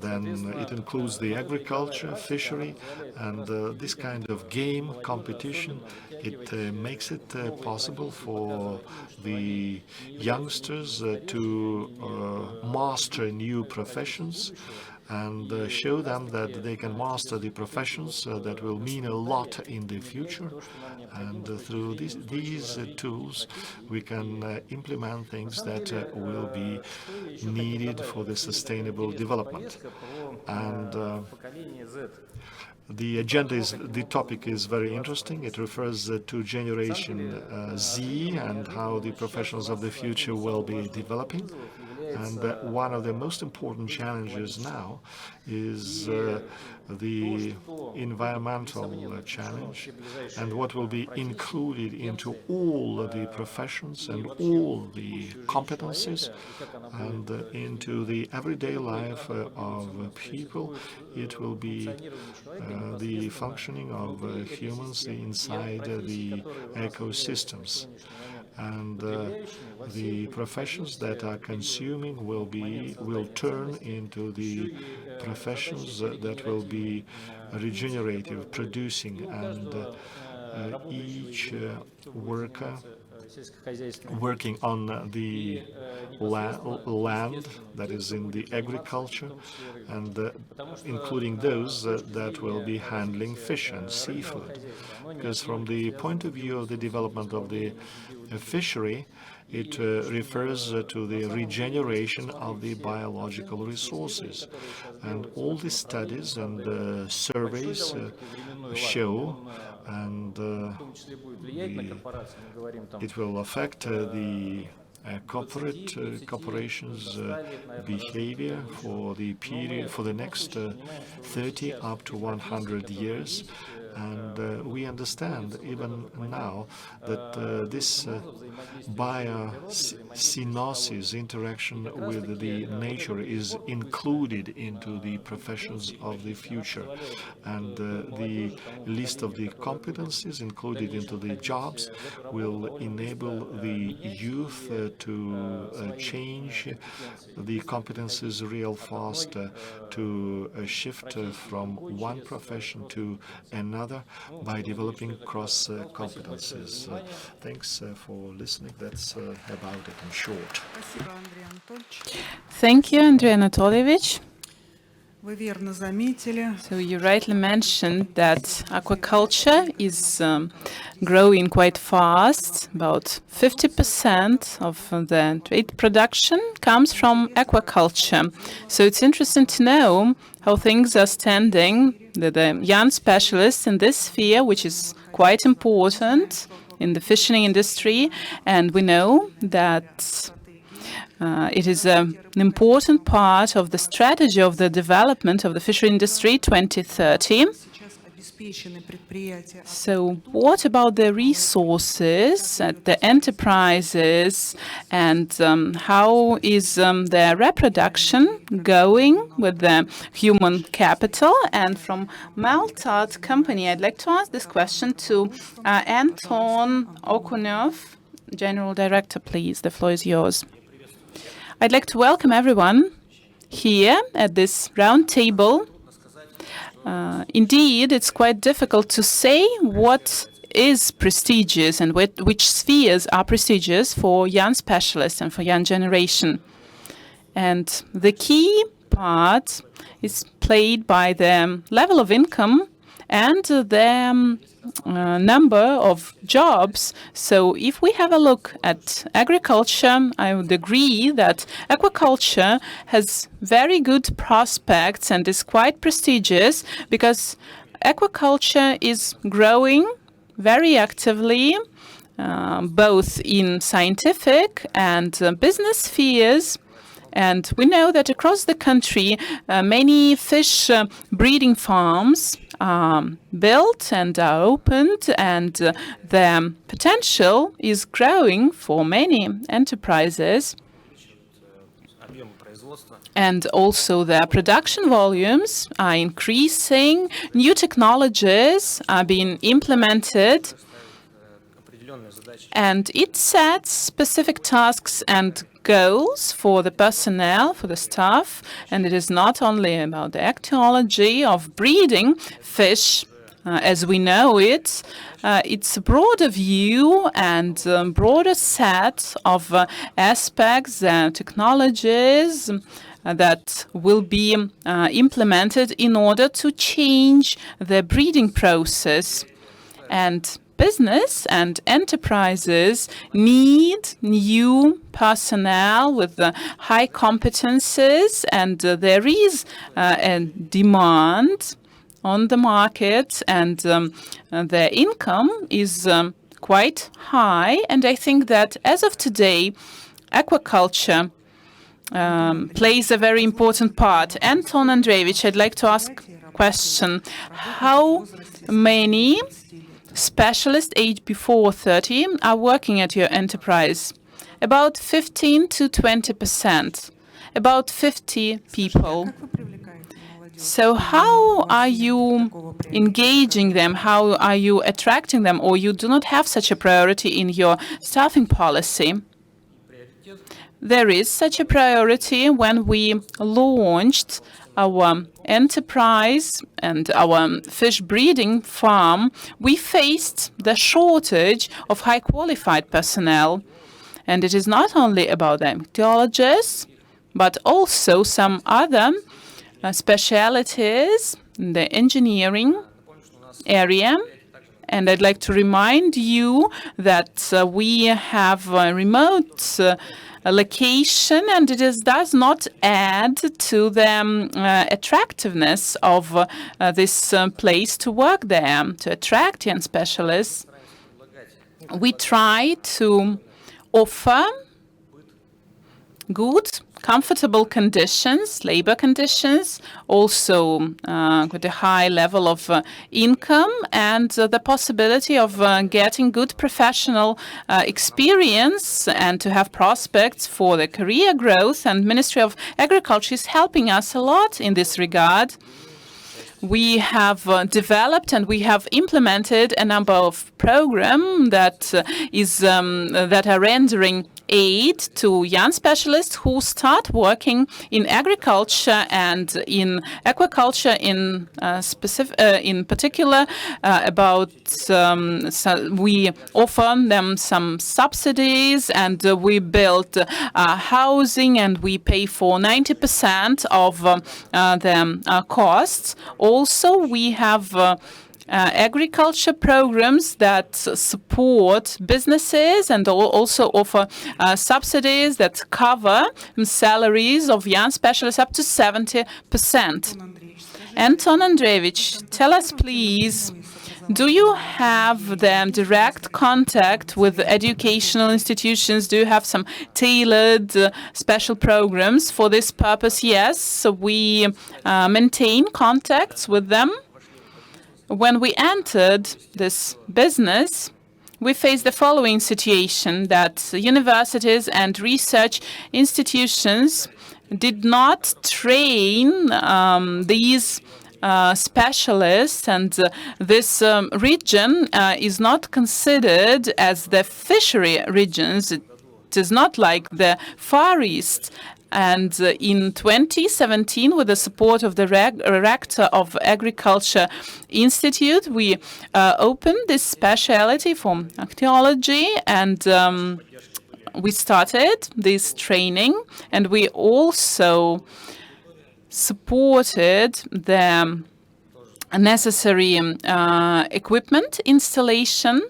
then it includes the agriculture, fishery, and this kind of game competition. It makes it possible for the youngsters to master new professions and show them that they can master the professions that will mean a lot in the future. And through these tools, we can implement things that will be needed for the sustainable development. And the topic is very interesting. It refers to Generation Z and how the professionals of the future will be developing. And one of the most important challenges now is the environmental challenge, and what will be included into all the professions and all the competencies and into the everyday life of people. It will be the functioning of humans inside the ecosystems. and the professions that are consuming will turn into the professions that will be regenerative, producing, and each worker working on the land that is in the agriculture, and including those that will be handling fish and seafood. Because from the point of view of the development of the fishery, it refers to the regeneration of the biological resources. And all the studies and surveys show, and it will affect the corporations' behavior for the period, for the next 30 up to 100 years. And we understand even now that this biosynosis interaction with the nature is included into the professions of the future. And the list of the competencies included into the jobs will enable the youth to change the competencies real fast, to shift from one profession to another by developing cross competencies. Thanks for listening. That's about it in short. Thank you, Andrei Anatolievich. So you rightly mentioned that aquaculture is growing quite fast. About 50% of the trade production comes from aquaculture. So it's interesting to know how things are standing. The young specialists in this sphere, which is quite important in the fishing industry, and we know that it is an important part of the strategy of the development of the fishery industry 2030. So what about the resources at the enterprises, and how is their reproduction going with the human capital? And from Malta company, I'd like to ask this question to Anton Okunov, General Director, please. The floor is yours. I'd like to welcome everyone here at this round table. Indeed, it's quite difficult to say what is prestigious and which spheres are prestigious for young specialists and for young generation. And the key part is played by the level of income and the number of jobs. So if we have a look at agriculture, I would agree that aquaculture has very good prospects and is quite prestigious, because aquaculture is growing very actively, both in scientific and business spheres. And we know that across the country, many fish breeding farms are built and are opened, and the potential is growing for many enterprises. And also the production volumes are increasing, new technologies are being implemented, and it sets specific tasks and goals for the personnel, for the staff, and it is not only about the ecology of breeding fish as we know it. It's a broader view and broader set of aspects and technologies that will be implemented in order to change the breeding process. And business and enterprises need new personnel with high competences, and there is a demand on the market, and their income is quite high. And I think that as of today, aquaculture plays a very important part. Anton Andreevich, I'd like to ask a question. How many specialists aged before 30 are working at your enterprise? About 15 to 20%, about 50 people. So how are you engaging them? How are you attracting them? Or you do not have such a priority in your staffing policy? There is such a priority. When we launched our enterprise and our fish breeding farm, we faced the shortage of high qualified personnel. And it is not only about the ichthyologists, but also some other specialities in the engineering area. And I'd like to remind you that we have a remote location, and it does not add to the attractiveness of this place to work there, to attract young specialists. We try to offer good, comfortable conditions, labor conditions, also with a high level of income, and the possibility of getting good professional experience and to have prospects for the career growth. And Ministry of Agriculture is helping us a lot in this regard. We have developed and we have implemented a number of programs that are rendering aid to young specialists who start working in agriculture and in aquaculture in particular. We offer them some subsidies, and we build housing, and we pay for 90% of the costs. Also, we have agriculture programs that support businesses and also offer subsidies that cover salaries of young specialists up to 70%. Anton Andreevich, tell us please, do you have the direct contact with educational institutions? Do you have some tailored special programs for this purpose? Yes, so we maintain contacts with them. When we entered this business, we faced the following situation, that universities and research institutions did not train these specialists, and this region is not considered as the fishery regions. It is not like the Far East. And in 2017, with the support of the rector of Agriculture Institute, we opened this specialty for ichthyology, and we started this training, and we also supported the necessary equipment installation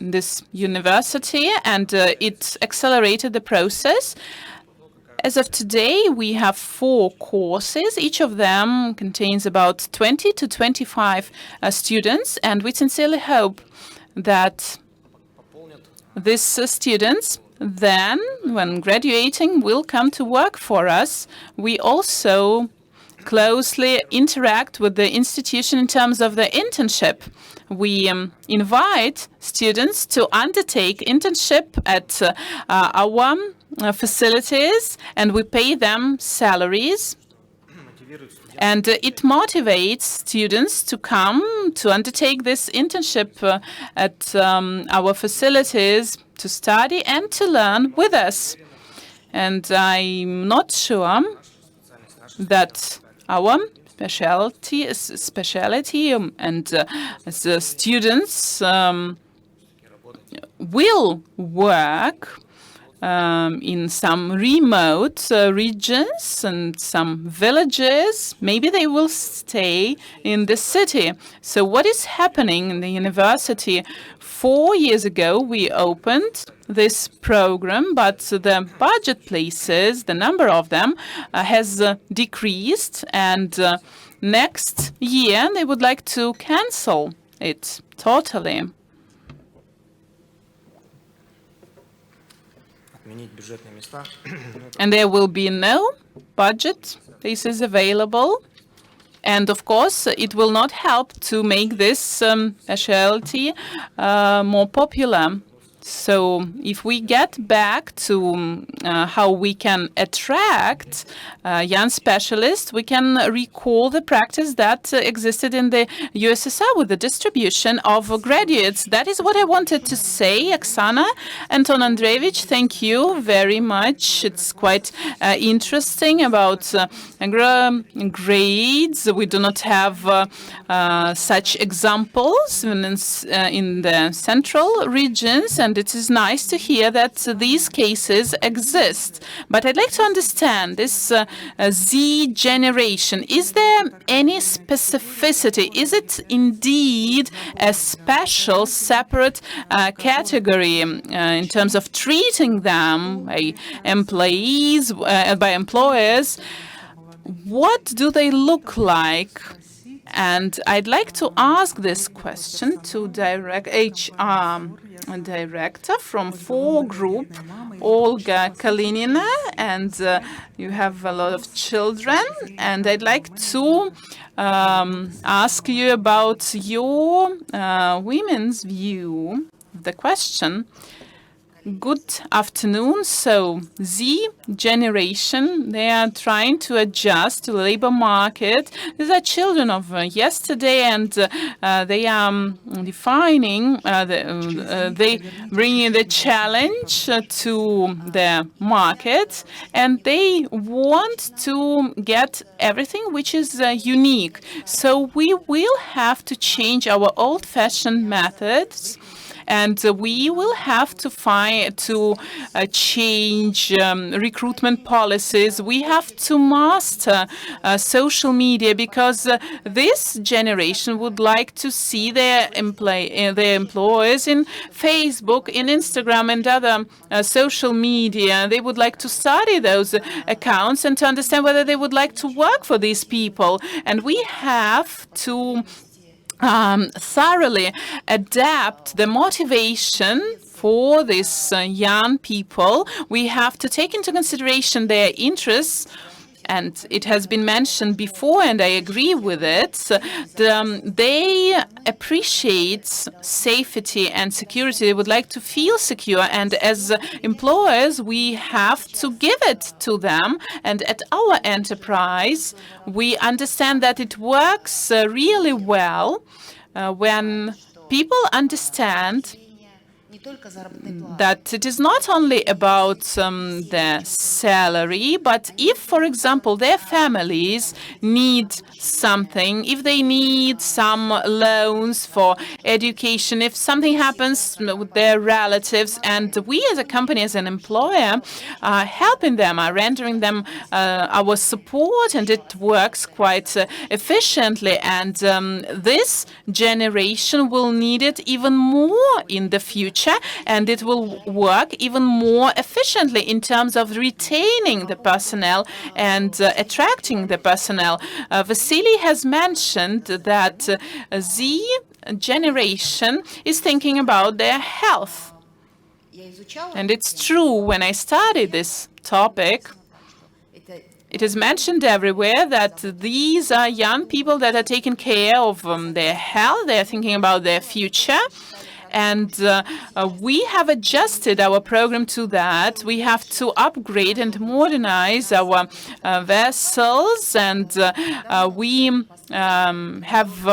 in this university, and it accelerated the process. As of today, we have 4 courses. Each of them contains about 20 to 25 students, and we sincerely hope that these students then, when graduating, will come to work for us. We also closely interact with the institution in terms of the internship. We invite students to undertake internship at our facilities, and we pay them salaries. And it motivates students to come to undertake this internship at our facilities, to study and to learn with us. And I'm not sure that our specialty and the students will work in some remote regions and some villages. Maybe they will stay in the city. So what is happening in the university? 4 years ago, we opened this program, but the budget places, the number of them, has decreased, and next year they would like to cancel it totally. And there will be no budget places available. And of course, it will not help to make this specialty more popular. So if we get back to how we can attract young specialists, we can recall the practice that existed in the USSR with the distribution of graduates. That is what I wanted to say, Oksana. Anton Andreevich, thank you very much. It's quite interesting about grades. We do not have such examples in the central regions, and it is nice to hear that these cases exist. But I'd like to understand this Z generation. Is there any specificity? Is it indeed a special, separate category in terms of treating them by employees, by employers? What do they look like? And I'd like to ask this question to HR director from 4 Group, Olga Kalinina, and you have a lot of children. And I'd like to ask you about your women's view of the question. Good afternoon. So Z generation, they are trying to adjust to the labor market. These are children of yesterday, and they are defining, they bring in the challenge to the market, and they want to get everything which is unique. So we will have to change our old-fashioned methods, and we will have to change recruitment policies. We have to master social media, because this generation would like to see their employers in Facebook, in Instagram, and other social media. They would like to study those accounts and to understand whether they would like to work for these people. And we have to thoroughly adapt the motivation for these young people. We have to take into consideration their interests, and it has been mentioned before, and I agree with it. They appreciate safety and security. They would like to feel secure, and as employers, we have to give it to them. And at our enterprise, we understand that it works really well when people understand that it is not only about their salary, but if, for example, their families need something, if they need some loans for education, if something happens with their relatives, and we as a company, as an employer, are helping them, are rendering them our support, and it works quite efficiently. And this generation will need it even more in the future, and it will work even more efficiently in terms of retaining the personnel and attracting the personnel. Vasily has mentioned that Z generation is thinking about their health. And it's true, when I studied this topic, it is mentioned everywhere that these are young people that are taking care of their health. They are thinking about their future. And we have adjusted our program to that. We have to upgrade and modernize our vessels, and we have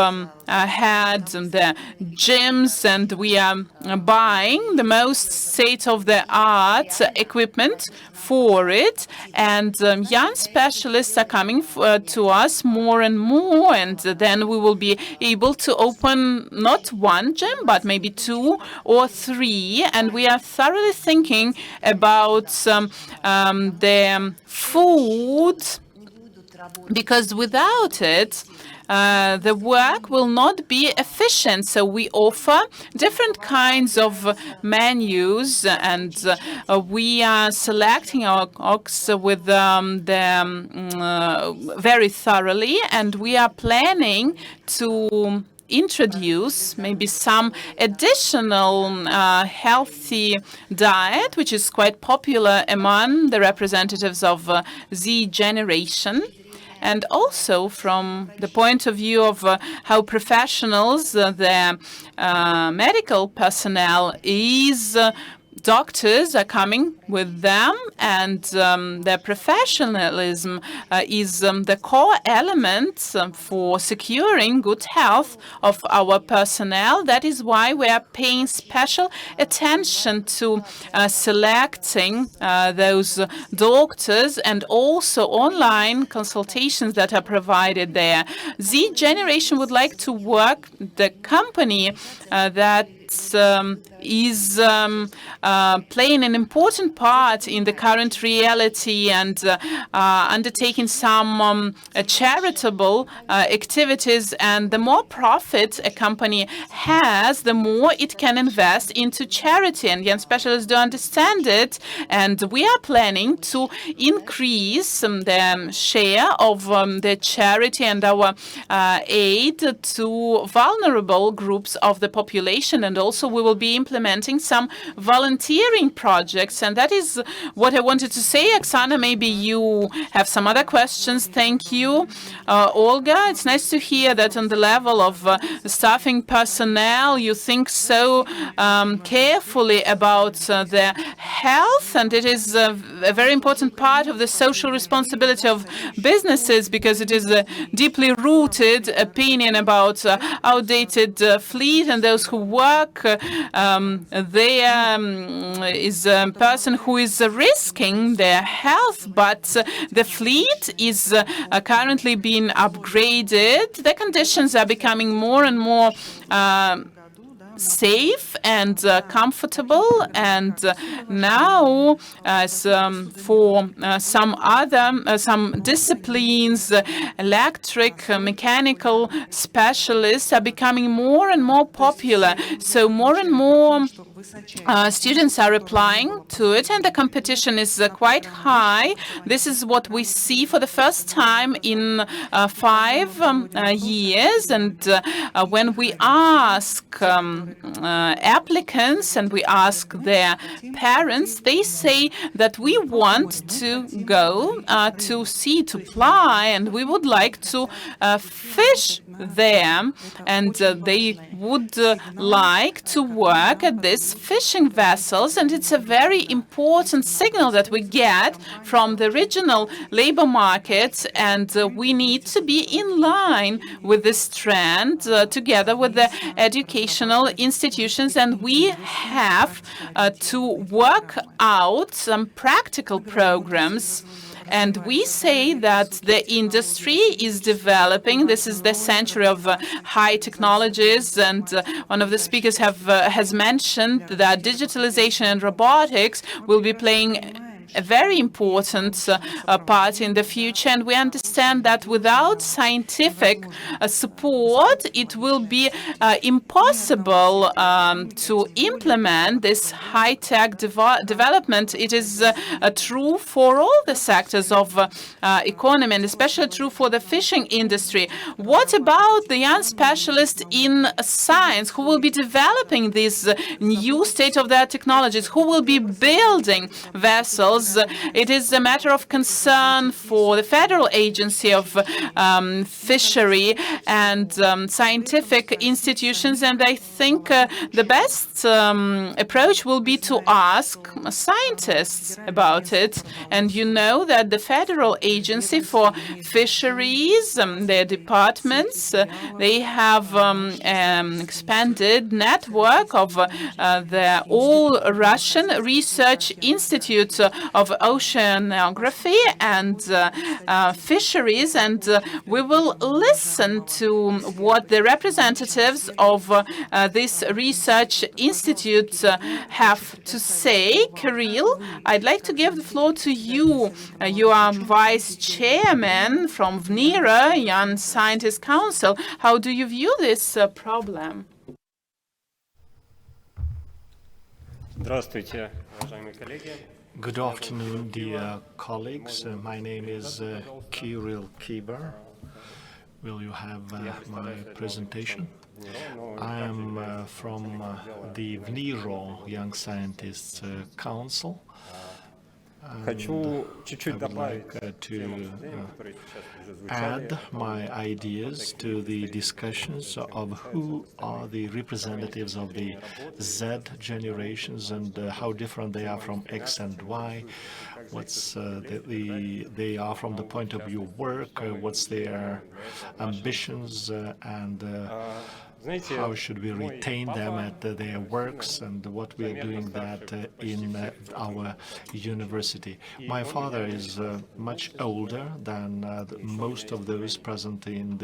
had the gyms, and we are buying the most state-of-the-art equipment for it. And young specialists are coming to us more and more, and then we will be able to open not one gym, but maybe 2 or 3. And we are thoroughly thinking about the food, because without it, the work will not be efficient. So we offer different kinds of menus, and we are selecting our cooks with very thoroughly, and we are planning to introduce maybe some additional healthy diet, which is quite popular among the representatives of Z generation. and also from the point of view of how professionals, the medical personnel is doctors are coming with them, and their professionalism is the core element for securing good health of our personnel. That is why we are paying special attention to selecting those doctors, and also online consultations that are provided there. Z generation would like to work the company that is playing an important part in the current reality and undertaking some charitable activities. And the more profit a company has, the more it can invest into charity. And young specialists do understand it. And we are planning to increase the share of the charity and our aid to vulnerable groups of the population. And also we will be implementing some volunteering projects. And that is what I wanted to say. Oksana, maybe you have some other questions. Thank you. Olga, it's nice to hear that on the level of staffing personnel, you think so carefully about their health. And it is a very important part of the social responsibility of businesses, because it is a deeply rooted opinion about outdated fleet, and those who work there is a person who is risking their health, but the fleet is currently being upgraded. The conditions are becoming more and more safe and comfortable, and now as for some disciplines, electric, mechanical specialists are becoming more and more popular. So more and more students are applying to it, and the competition is quite high. This is what we see for the first time in 5 years. And when we ask applicants and we ask their parents, they say that we want to go to sea, to fly, and we would like to fish there, and they would like to work at these fishing vessels. And it's a very important signal that we get from the regional labor market, and we need to be in line with this trend together with the educational institutions, and we have to work out some practical programs. And we say that the industry is developing. This is the century of high technologies, and one of the speakers has mentioned that digitalization and robotics will be playing a very important part in the future. And we understand that without scientific support, it will be impossible to implement this high-tech development. It is true for all the sectors of economy, and especially true for the fishing industry. What about the young specialists in science who will be developing these new state-of-the-art technologies, who will be building vessels? It is a matter of concern for the Federal Agency of Fishery and scientific institutions, and I think the best approach will be to ask scientists about it. And you know that the Federal Agency for Fisheries, their departments, they have an expanded network of the All-Russian Research Institute of Oceanography and Fisheries, and we will listen to what the representatives of this research institute have to say. Kirill, I'd like to give the floor to you. You are vice chairman from VNIRA, Young Scientist Council. How do you view this problem? Здравствуйте, уважаемые коллеги. Good afternoon, dear colleagues. My name is Kirill Kiber. Will you have my presentation? I am from the VNIRO Young Scientists Council. Хочу чуть-чуть добавить to add my ideas to the discussions of who are the representatives of the Z generations and how different they are from X and Y, what's they are from the point of view of work, what's their ambitions, and how should we retain them at their works, and what we are doing that in our university. My father is much older than most of those present in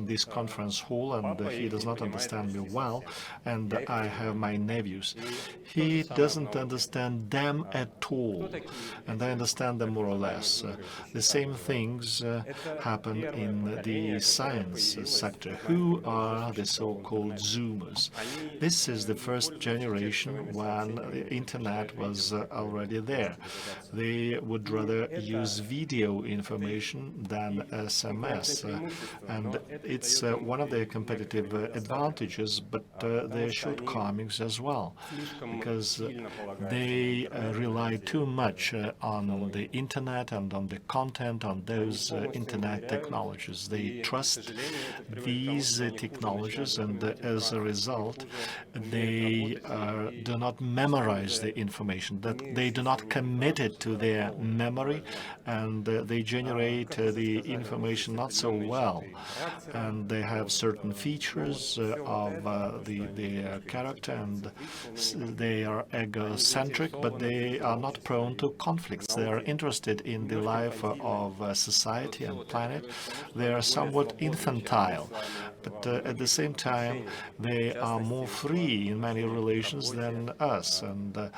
this conference hall, and he does not understand me well, and I have my nephews. He doesn't understand them at all, and I understand them more or less. The same things happen in the science sector. Who are the so-called Zoomers? This is the first generation when the internet was already there. They would rather use video information than SMS, and it's one of their competitive advantages, but their shortcomings as well, because they rely too much on the internet and on the content on those internet technologies. They trust these technologies, and as a result, they do not memorize the information, that they do not commit it to their memory, and they generate the information not so well, and they have certain features of their character, and they are egocentric, but they are not prone to conflicts. They are interested in the life of society and planet. They are somewhat infantile, but at the same time they are more free in many relations than us, and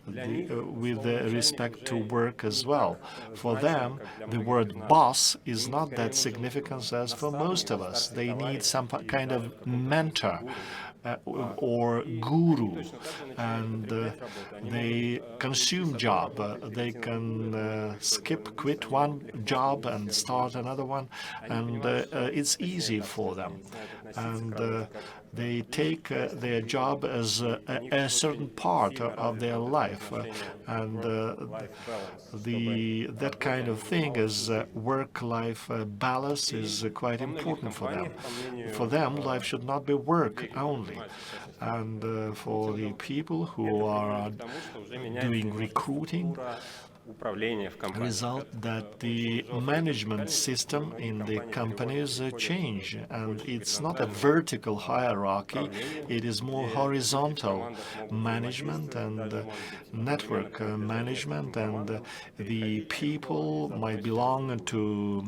with respect to work as well. For them, the word boss is not that significant as for most of us. They need some kind of mentor or guru, and they consume job. They can quit one job and start another one, and it's easy for them. And they take their job as a certain part of their life, and that kind of thing as work-life balance is quite important for them. For them, life should not be work only. And for the people who are doing recruiting, result that the management system in the companies change, and it's not a vertical hierarchy, it is more horizontal management and network management, and the people might belong to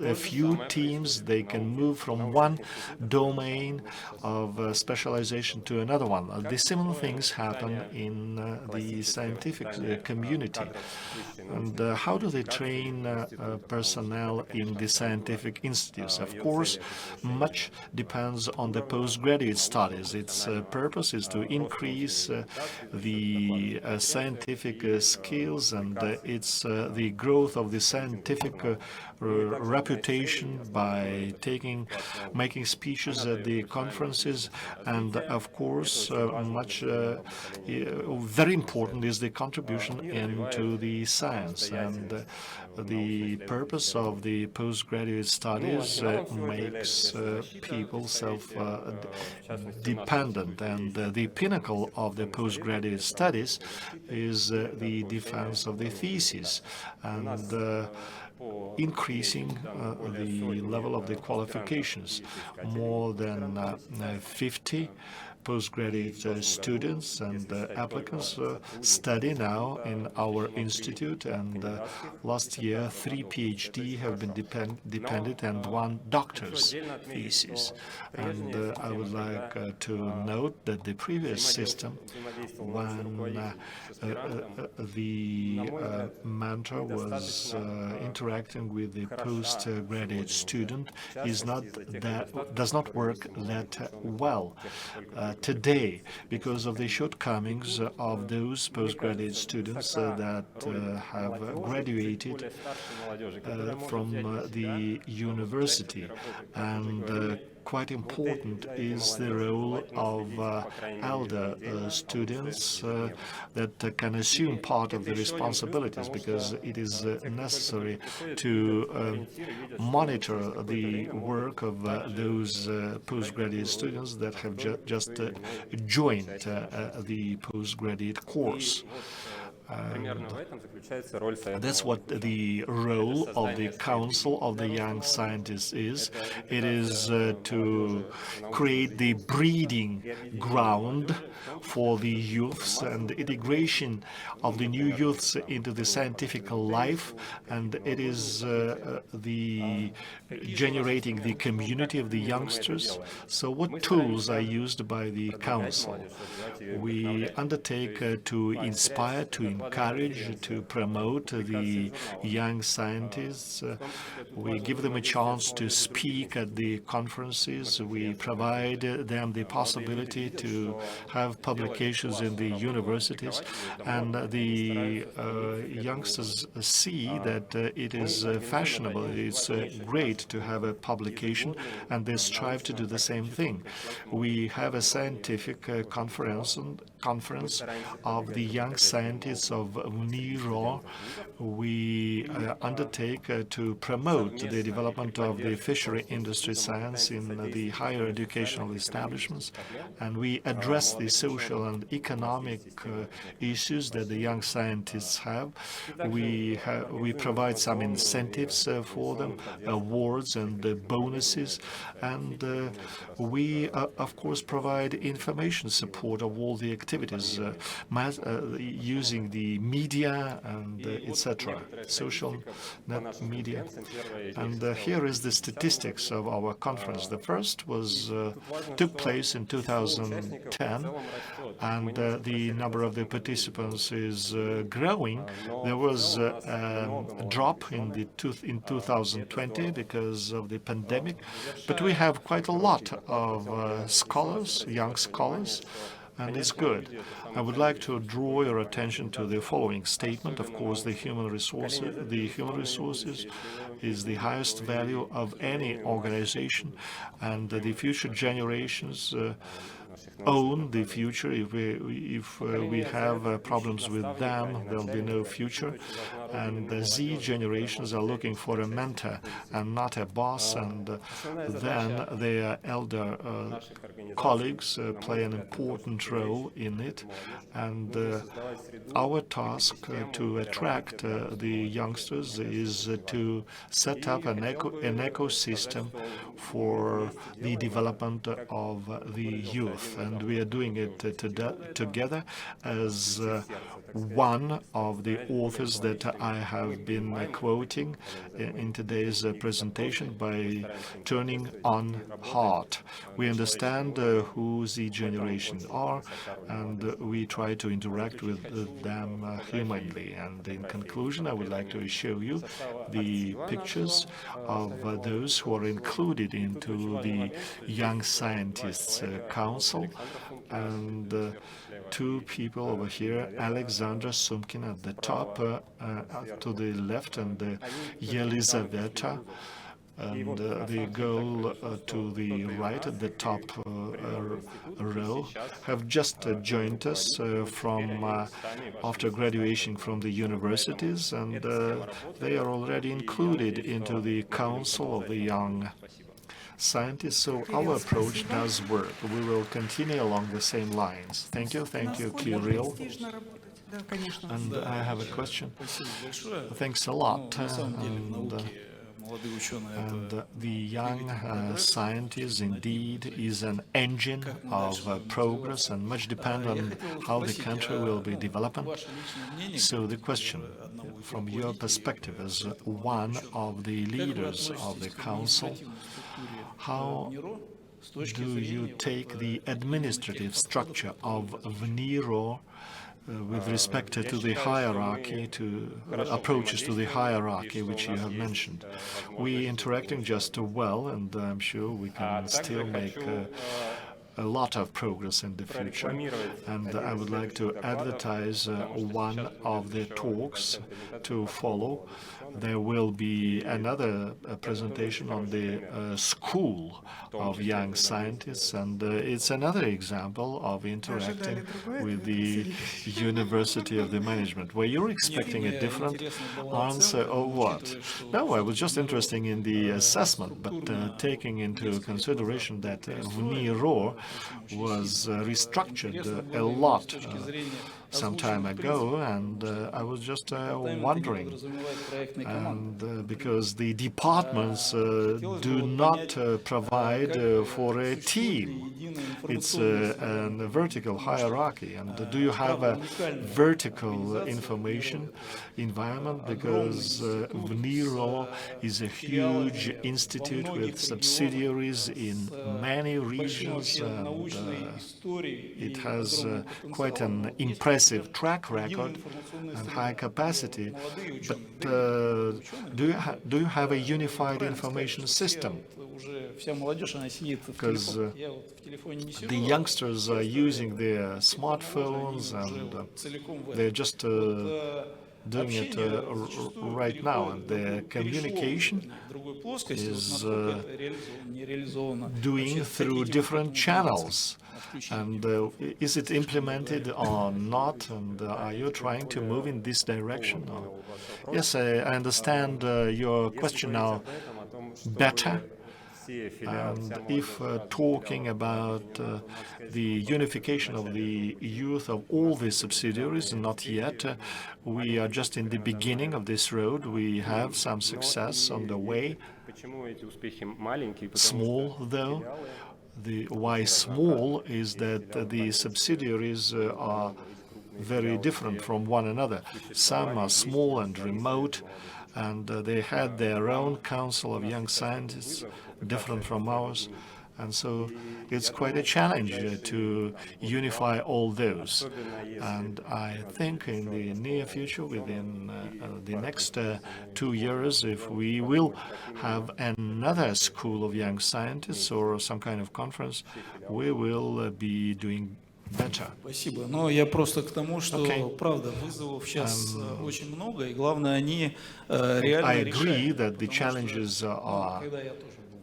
a few teams. They can move from one domain of specialization to another one. The similar things happen in the scientific community. And how do they train personnel in the scientific institutes? Of course, much depends on the postgraduate studies. Its purpose is to increase the scientific skills, and it's the growth of the scientific reputation by making speeches at the conferences, and of course, very important is the contribution into the science. And the purpose of the postgraduate studies makes people self-dependent, and the pinnacle of the postgraduate studies is the defense of the thesis, and increasing the level of the qualifications. More than 50 postgraduate students and applicants study now in our institute, and last year 3 PhD have been depended and 1 doctor's thesis. And I would like to note that the previous system, when the mentor was interacting with the postgraduate student, does not work that well today, because of the shortcomings of those postgraduate students that have graduated from the university. And quite important is the role of elder students that can assume part of the responsibilities, because it is necessary to monitor the work of those postgraduate students that have just joined the postgraduate course. That's what the role of the Council of the Young Scientists is. It is to create the breeding ground for the youths and the integration of the new youths into the scientific life, and it is the generating the community of the youngsters. So what tools are used by the Council? We undertake to inspire, to encourage, to promote the young scientists. We give them a chance to speak at the conferences. We provide them the possibility to have publications in the universities, and the youngsters see that it is fashionable, it's great to have a publication, and they strive to do the same thing. We have a scientific conference of the young scientists of VNIRO. We undertake to promote the development of the fishery industry science in the higher educational establishments, and we address the social and economic issues that the young scientists have. We provide some incentives for them, awards and bonuses, and we of course provide information support of all the activities using the media and etc., social net media. And here is the statistics of our conference. The first was took place in 2010, and the number of the participants is growing. There was a drop in 2020 because of the pandemic, but we have quite a lot of scholars, young scholars, and it's good. I would like to draw your attention to the following statement. Of course, the human resources is the highest value of any organization, and the future generations own the future. If we have problems with them, there'll be no future. And the Z generations are looking for a mentor and not a boss, and then their elder colleagues play an important role in it. And our task to attract the youngsters is to set up an ecosystem for the development of the youth, and we are doing it together as one of the authors that I have been quoting in today's presentation by turning on heart. We understand who the generations are, and we try to interact with them humanly. And in conclusion, I would like to show you the pictures of those who are included into the Young Scientists Council, and two people over here, Alexandra Sumkin at the top to the left, and Yelizaveta, and the girl to the right at the top row have just joined us from after graduation from the universities, and they are already included into the Council of the Young Scientists. So our approach does work. We will continue along the same lines. Thank you, Kirill. And I have a question. Thanks a lot. And the young scientist indeed is an engine of progress, and much depends on how the country will be developing. So the question, from your perspective as one of the leaders of the Council, how do you take the administrative structure of VNIRO with respect to the hierarchy, to approaches to the hierarchy which you have mentioned? We interacting just well, and I'm sure we can still make a lot of progress in the future. And I would like to advertise one of the talks to follow. there will be another presentation on the School of Young Scientists, and it's another example of interacting with the University of the Management. Were you expecting a different answer or what? No, I was just interested in the assessment, but taking into consideration that VNIRO was restructured a lot some time ago, and I was just wondering, and because the departments do not provide for a team. It's a vertical hierarchy. And do you have a vertical information environment? Because VNIRO is a huge institute with subsidiaries in many regions, and it has quite an impressive track record and high capacity. But do you have a unified information system? Because the youngsters are using their smartphones, and they're just doing it right now, and their communication is doing through different channels. And is it implemented or not? And are you trying to move in this direction? Yes, I understand your question now better. And if talking about the unification of the youth of all the subsidiaries, not yet. We are just in the beginning of this road. We have some success on the way. Small, though. Why small is that the subsidiaries are very different from one another. Some are small and remote, and they had their own council of young scientists, different from ours. And so it's quite a challenge to unify all those. And I think in the near future, within the next 2 years, if we will have another school of young scientists or some kind of conference, we will be doing better. Спасибо. Но я просто к тому, что, правда, вызовов сейчас очень много, и главное, они реально решаемы. I agree that the challenges are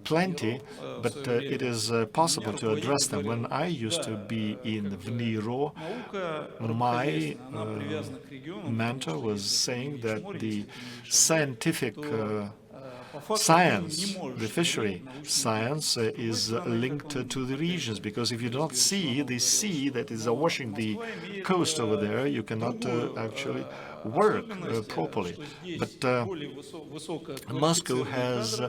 plenty, but it is possible to address them. When I used to be in VNIRO, my mentor was saying that the scientific science, the fishery science, is linked to the regions, because if you don't see the sea that is washing the coast over there, you cannot actually work properly. But Moscow has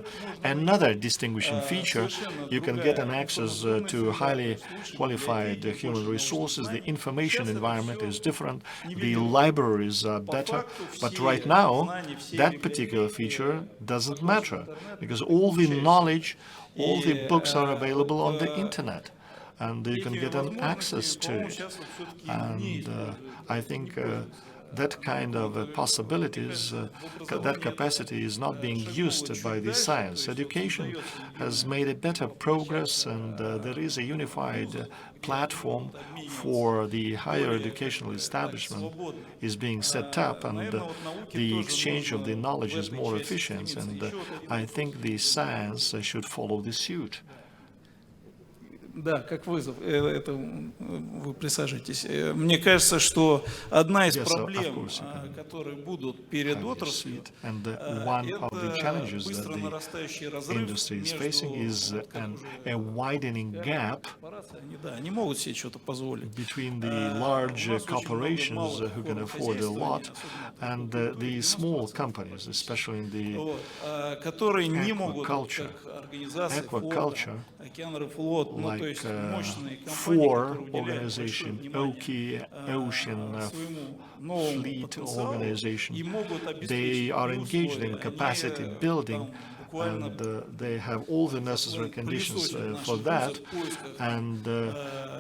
another distinguishing feature. You can get an access to highly qualified human resources. The information environment is different. The libraries are better. But right now, that particular feature doesn't matter, because all the knowledge, all the books are available on the internet, and you can get an access to it. And I think that kind of possibilities, that capacity is not being used by the science. Education has made a better progress, and there is a unified platform for the higher educational establishment is being set up, and the exchange of the knowledge is more efficient, and I think the science should follow the suit. Да, как вызов. Это вы присаживайтесь. Мне кажется, что одна из проблем, которые будут перед отраслью, это быстро нарастающий разрыв между a widening gap они могут себе что-то позволить. Between the large corporations who can afford a lot and the small companies, especially in the которые не могут, как организации aquaculture, океан флот, like FOR organization, Ocean Fleet Organization, they are engaged in capacity building, and they have all the necessary conditions for that, and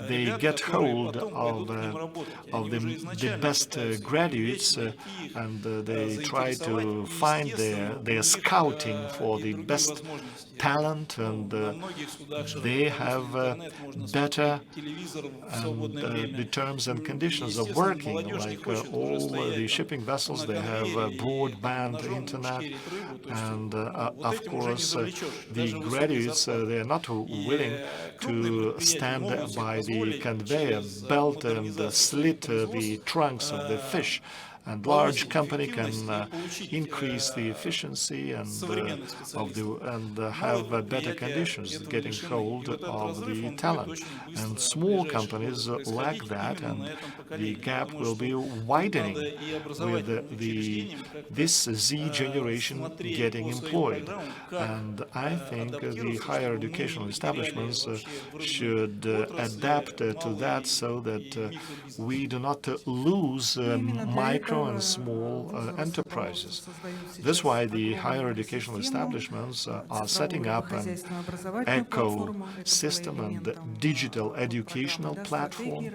they get hold of the best graduates, and they try to find their scouting for the best talent, and they have better the terms and conditions of working, like all the shipping vessels. They have broadband internet, and of course the graduates, they are not willing to stand by the conveyor belt and slit the trunks of the fish. And large company can increase the efficiency and have better conditions getting hold of the talent. And small companies lack that, and the gap will be widening with this Z generation getting employed. And I think the higher educational establishments should adapt to that, so that we do not lose micro and small enterprises. That's why the higher educational establishments are setting up an ecosystem and digital educational platform,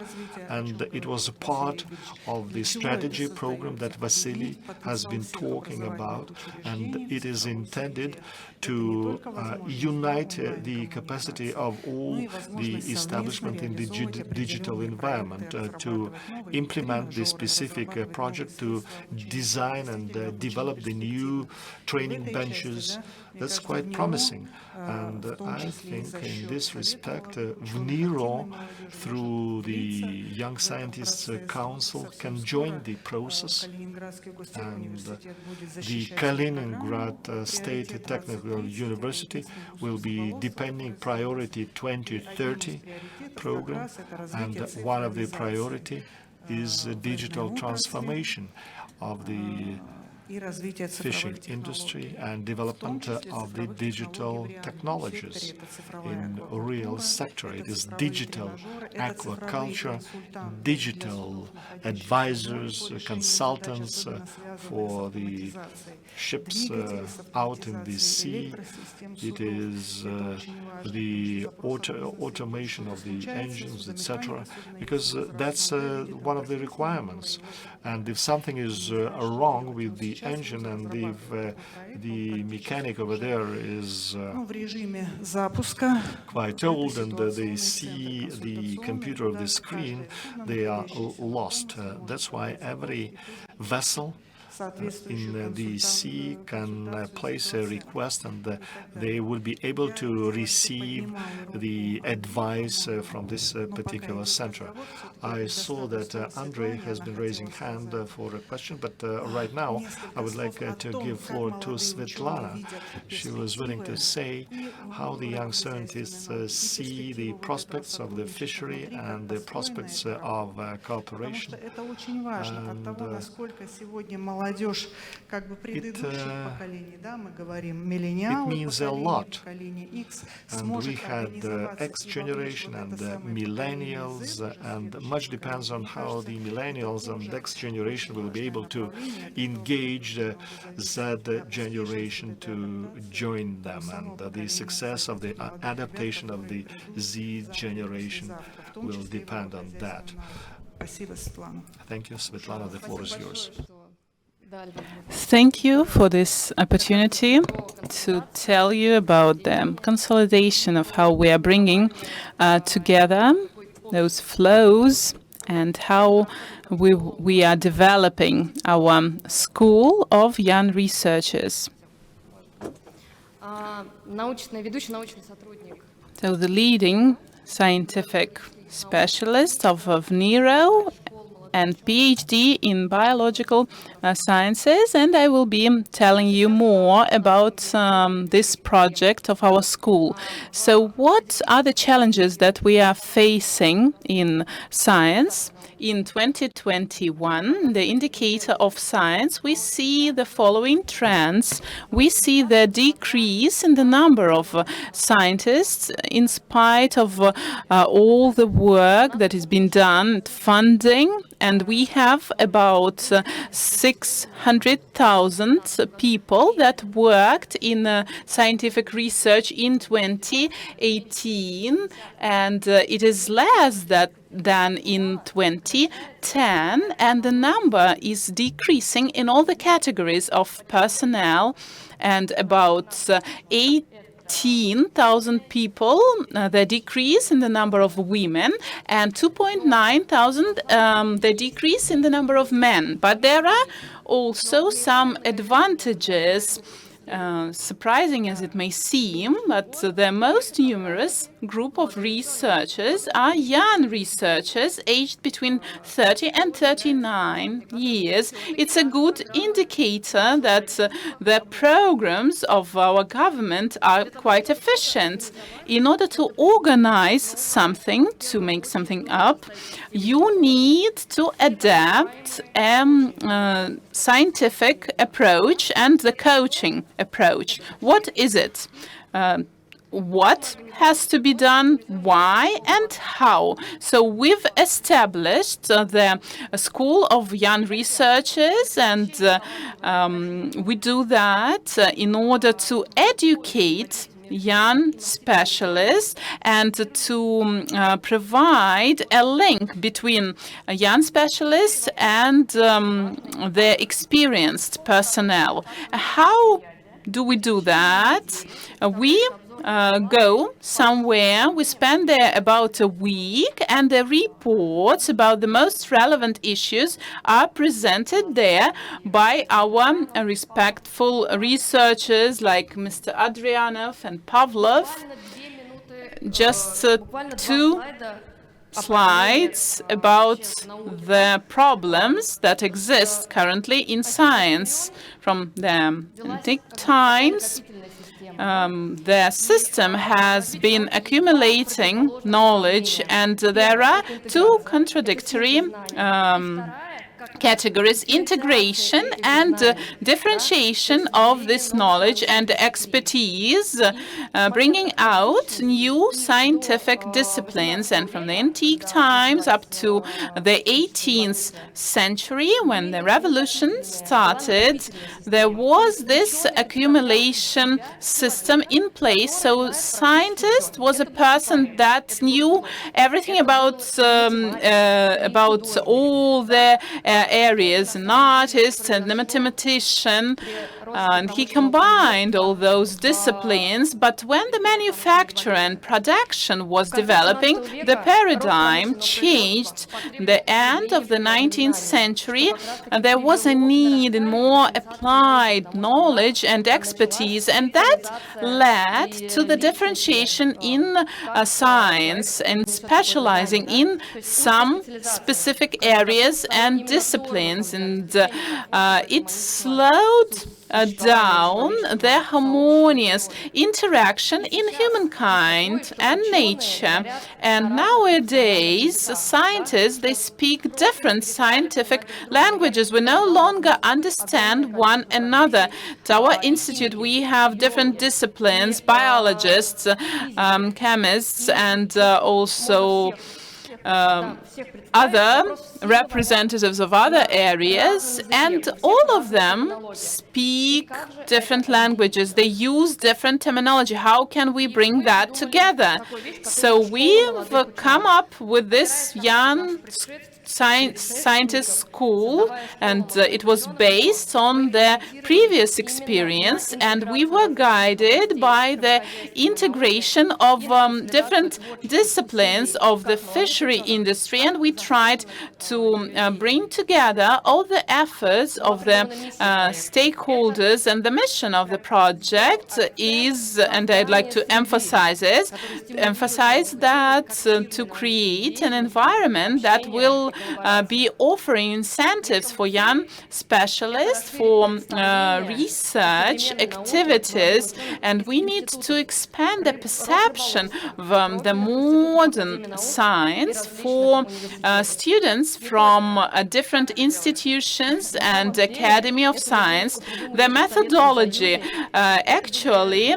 and it was a part of the strategy program that Vasily has been talking about, and it is intended to unite the capacity of all the establishment in the digital environment, to implement the specific project, to design and develop the new training benches. That's quite promising. And I think in this respect, VNIRO, through the Young Scientists Council, can join the process. And the Kaliningrad State Technical University will be depending priority 2030 program, and one of the priority is the digital transformation of the fishing industry and development of the digital technologies in real sector. It is digital aquaculture, digital advisors, consultants for the ships out in the sea. It is the automation of the engines, etc., because that's one of the requirements. And if something is wrong with the engine, and if the mechanic over there is quite old and they see the computer of the screen, they are lost. That's why every vessel in the sea can place a request, and they will be able to receive the advice from this particular center. I saw that Andrei has been raising hand for a question, but right now I would like to give floor to Svetlana. She was willing to say how the young scientists see the prospects of the fishery and the prospects of cooperation. It means a lot, and we had X generation and millennials, and much depends on how the millennials and X generation will be able to engage the Z generation to join them, and the success of the adaptation of the Z generation will depend on that. Thank you, Svetlana. The floor is yours. Thank you for this opportunity to tell you about the consolidation of how we are bringing together those flows and how we are developing our school of young researchers. So the leading scientific specialist of VNIRO and PhD in biological sciences, and I will be telling you more about this project of our school. So what are the challenges that we are facing in science? In 2021, the indicator of science, we see the following trends. We see the decrease in the number of scientists in spite of all the work that has been done, funding, and we have about 600,000 people that worked in scientific research in 2018, and it is less than in 2010, and the number is decreasing in all the categories of personnel, and about 18,000 people, the decrease in the number of women, and 2,900 the decrease in the number of men. But there are also some advantages, surprising as it may seem, but the most numerous group of researchers are young researchers aged between 30 and 39 years. It's a good indicator that the programs of our government are quite efficient. In order to organize something, to make something up, you need to adapt a scientific approach and the coaching approach. What is it? What has to be done, why, and how. So we've established the School of Young Researchers, and we do that in order to educate young specialists and to provide a link between young specialists and the experienced personnel. How do we do that? We go somewhere, we spend there about a week, and the reports about the most relevant issues are presented there by our respectful researchers like Mr. Adrianov and Pavlov. Just 2 slides about the problems that exist currently in science. From the antique times, the system has been accumulating knowledge, and there are 2 contradictory categories: integration and differentiation of this knowledge and expertise, bringing out new scientific disciplines. And from the antique times up to the 18th century, when the revolution started, there was this accumulation system in place. So scientist was a person that knew everything about all the areas, an artist and a mathematician, and he combined all those disciplines. But when the manufacture and production was developing, the paradigm changed. The end of the 19th century, there was a need in more applied knowledge and expertise, and that led to the differentiation in science and specializing in some specific areas and disciplines, and it slowed down the harmonious interaction in humankind and nature. And nowadays, scientists, they speak different scientific languages. We no longer understand one another. At our institute, we have different disciplines: biologists, chemists, and also other representatives of other areas, and all of them speak different languages. They use different terminology. How can we bring that together? So we've come up with this young scientist school, and it was based on the previous experience, and we were guided by the integration of different disciplines of the fishery industry, and we tried to bring together all the efforts of the stakeholders. And the mission of the project is, and I'd like to emphasize that to create an environment that will be offering incentives for young specialists for research activities, and we need to expand the perception of the modern science for students from different institutions and Academy of Science. The methodology, actually,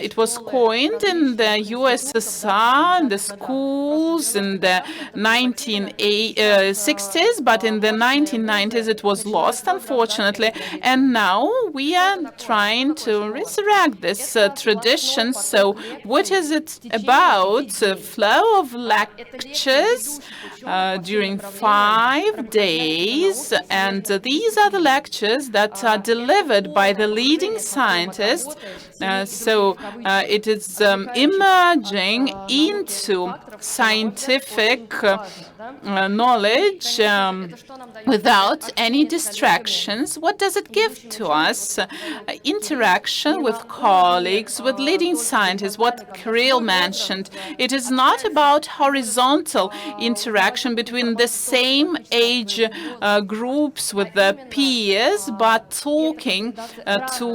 it was coined in the USSR, in the schools in the the 60s, but in the 1990s it was lost, unfortunately. And now we are trying to resurrect this tradition. So what is it about? A flow of lectures during 5 days, and these are the lectures that are delivered by the leading scientists. So it is emerging into scientific knowledge without any distractions. What does it give to us? Interaction with colleagues, with leading scientists, what Kirill mentioned. It is not about horizontal interaction between the same age groups with the peers, but talking to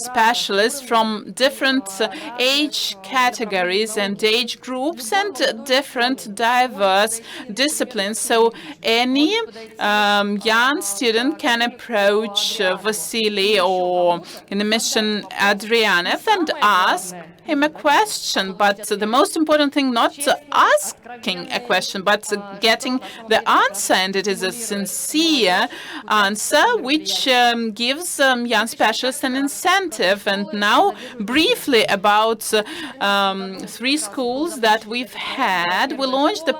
specialists from different age categories and age groups and different diverse disciplines. So any young student can approach Vasily or in the mission Adrianev and ask him a question, but the most important thing, not asking a question, but getting the answer, and it is a sincere answer which gives young specialists an incentive. And now, briefly about 3 schools that we've had. We launched the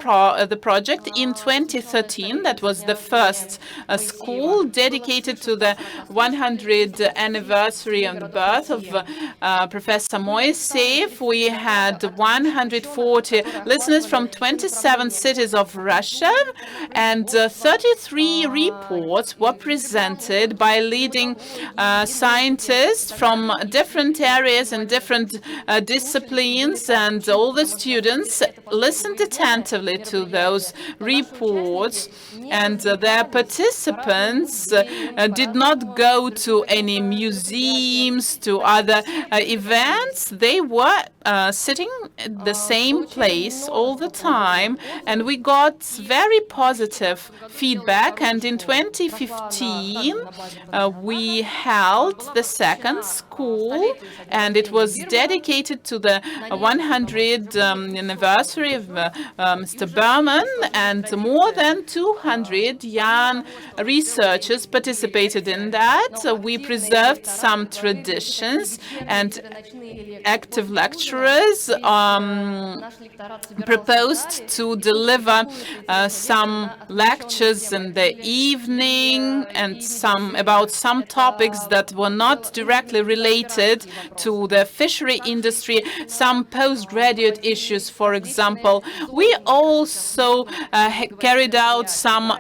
project in 2013. That was the first school dedicated to the 100th anniversary of the birth of Professor Moiseev. We had 140 listeners from 27 cities of Russia, and 33 reports were presented by leading scientists from different areas and different disciplines, and all the students listened attentively to those reports, and their participants did not go to any museums, to other events. They were sitting at the same place all the time, and we got very positive feedback. And in 2015, we held the second school, and it was dedicated to the 100th anniversary of Mr. Berman, and more than 200 young researchers participated in that. We preserved some traditions, and active lecturers proposed to deliver some lectures in the evening and about some topics that were not directly related to the fishery industry, some postgraduate issues, for example. We also carried out some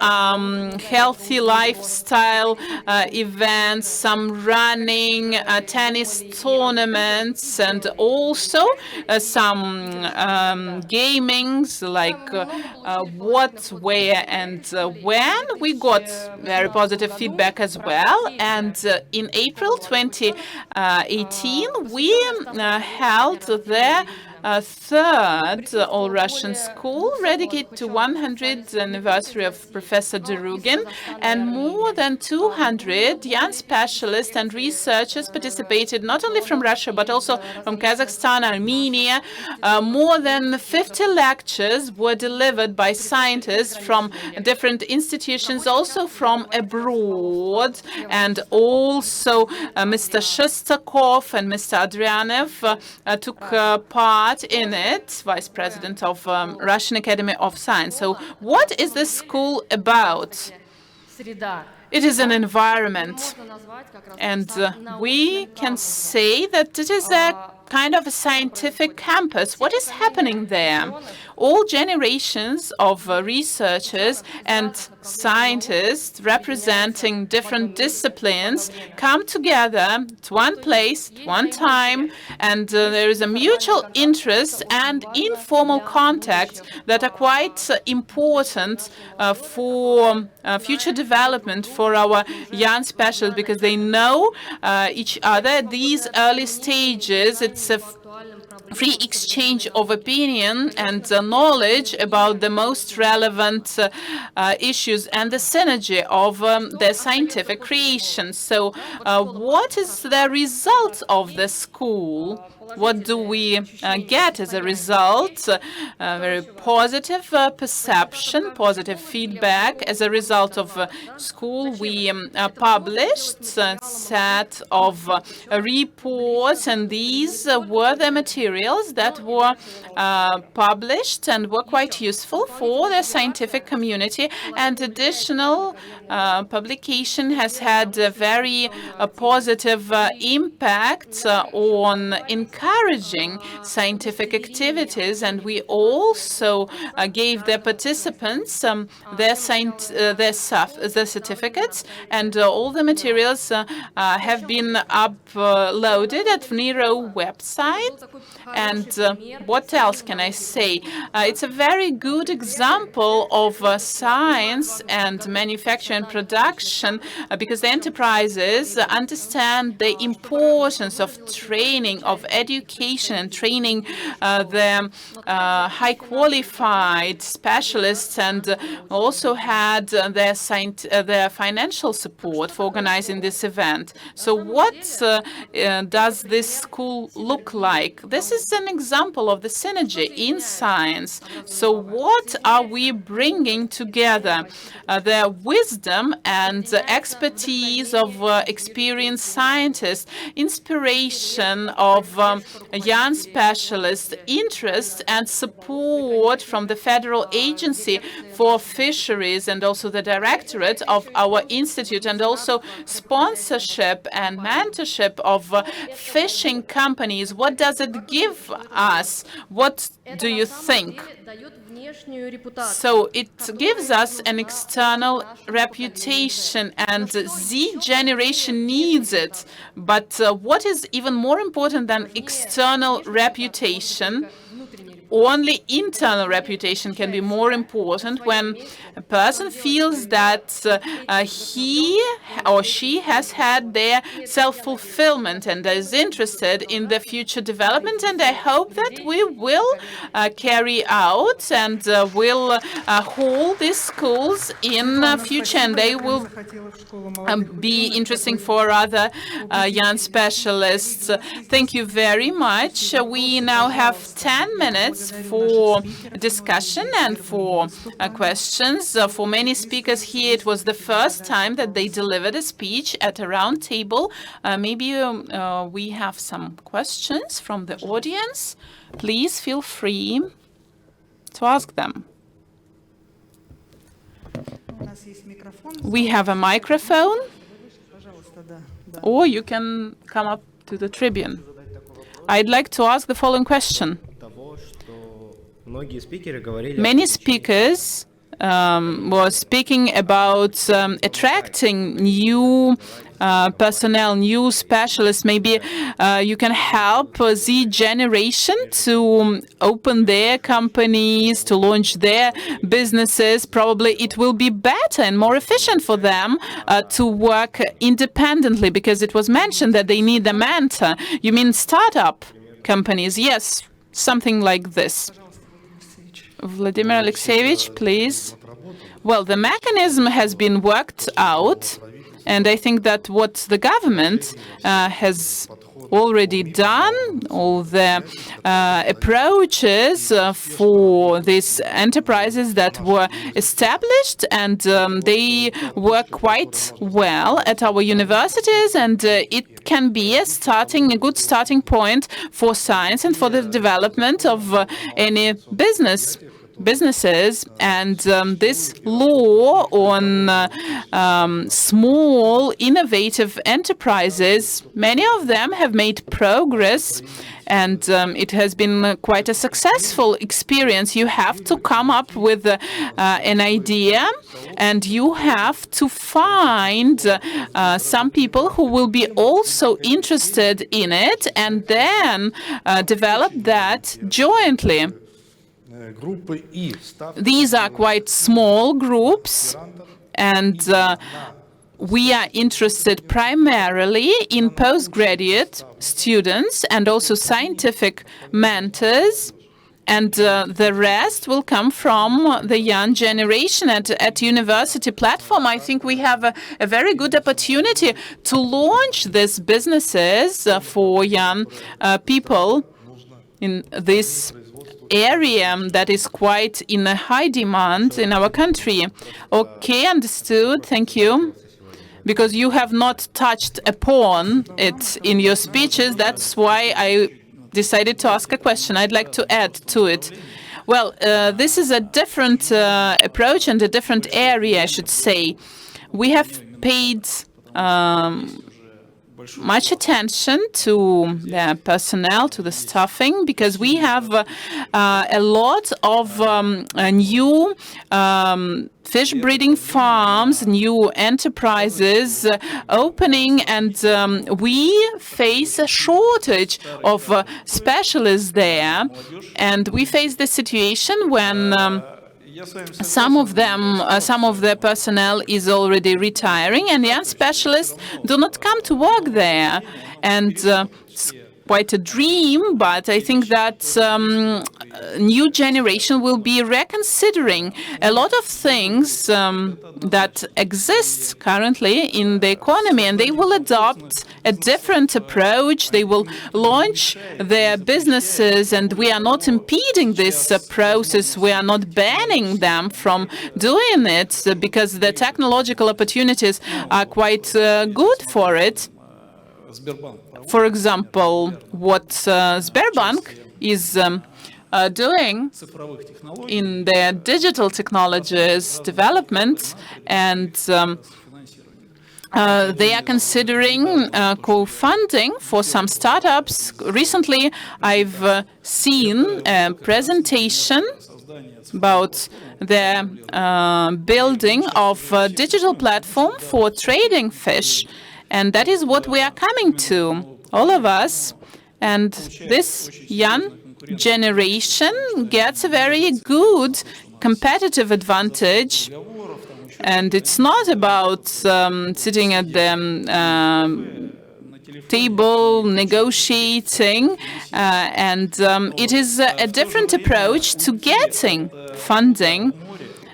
healthy lifestyle events, some running, tennis tournaments, and also some gamings like what, where, and when. We got very positive feedback as well. And in April 2018, we held the third all-Russian school dedicated to 100th anniversary of Professor Derugin, and more than 200 young specialists and researchers participated, not only from Russia but also from Kazakhstan, Armenia. More than 50 lectures were delivered by scientists from different institutions, also from abroad, and also Mr. Shostakov and Mr. Adrianev took part in it, Vice President of Russian Academy of Science. So what is this school about? It is an environment, and we can say that it is a kind of a scientific campus. What is happening there? All generations of researchers and scientists representing different disciplines come together at one place, at one time, and there is a mutual interest and informal contact that are quite important for future development for our young specialists, because they know each other at these early stages. It's a free exchange of opinion and knowledge about the most relevant issues and the synergy of the scientific creation. So what is the result of the school? what do we get as a result? Very positive perception, positive feedback. As a result of school, we published a set of reports, and these were the materials that were published and were quite useful for the scientific community. And additional publication has had a very positive impact on encouraging scientific activities, and we also gave the participants their certificates, and all the materials have been uploaded at NERO website. And what else can I say? It's a very good example of science and manufacturing and production, because the enterprises understand the importance of training, of education, and training the high qualified specialists, and also had their financial support for organizing this event. So what does this school look like? This is an example of the synergy in science. So what are we bringing together? The wisdom and expertise of experienced scientists, inspiration of young specialists, interest and support from the Federal Agency for Fisheries and also the Directorate of our institute, and also sponsorship and mentorship of fishing companies. What does it give us? What do you think? So it gives us an external reputation, and Z generation needs it. But what is even more important than external reputation? Only internal reputation can be more important when a person feels that he or she has had their self-fulfillment and is interested in the future development. And I hope that we will carry out and will hold these schools in future, and they will be interesting for other young specialists. Thank you very much. We now have 10 minutes for discussion and for questions. For many speakers here, it was the first time that they delivered a speech at a roundtable. Maybe we have some questions from the audience. Please feel free to ask them. We have a microphone, or you can come up to the tribune. I'd like to ask the following question. Many speakers were speaking about attracting new personnel, new specialists. Maybe you can help Z generation to open their companies, to launch their businesses. Probably it will be better and more efficient for them to work independently, because it was mentioned that they need a mentor. You mean startup companies? Yes, something like this. Vladimir Alexeyevich, please. Well, the mechanism has been worked out, and I think that what the government has already done, all the approaches for these enterprises that were established, and they work quite well at our universities, and it can be a good starting point for science and for the development of any businesses. And this law on small innovative enterprises, many of them have made progress, and it has been quite a successful experience. You have to come up with an idea, and you have to find some people who will be also interested in it, and then develop that jointly. These are quite small groups, and we are interested primarily in postgraduate students and also scientific mentors. and the rest will come from the young generation. At university platform, I think we have a very good opportunity to launch these businesses for young people in this area that is quite in a high demand in our country. Okay, understood. Thank you. Because you have not touched upon it in your speeches, that's why I decided to ask a question. I'd like to add to it. Well, this is a different approach and a different area, I should say. We have paid much attention to the personnel, to the staffing, because we have a lot of new fish breeding farms, new enterprises opening, and we face a shortage of specialists there. And we face the situation when some of the personnel is already retiring, and young specialists do not come to work there. And it's quite a dream, but I think that new generation will be reconsidering a lot of things that exist currently in the economy, and they will adopt a different approach. They will launch their businesses, and we are not impeding this process. We are not banning them from doing it, because the technological opportunities are quite good for it. For example, what Sberbank is doing in their digital technologies development, and they are considering co-funding for some startups. Recently, I've seen a presentation about the building of a digital platform for trading fish, and that is what we are coming to, all of us. And this young generation gets a very good competitive advantage. And it's not about sitting at the table negotiating, and it is a different approach to getting funding,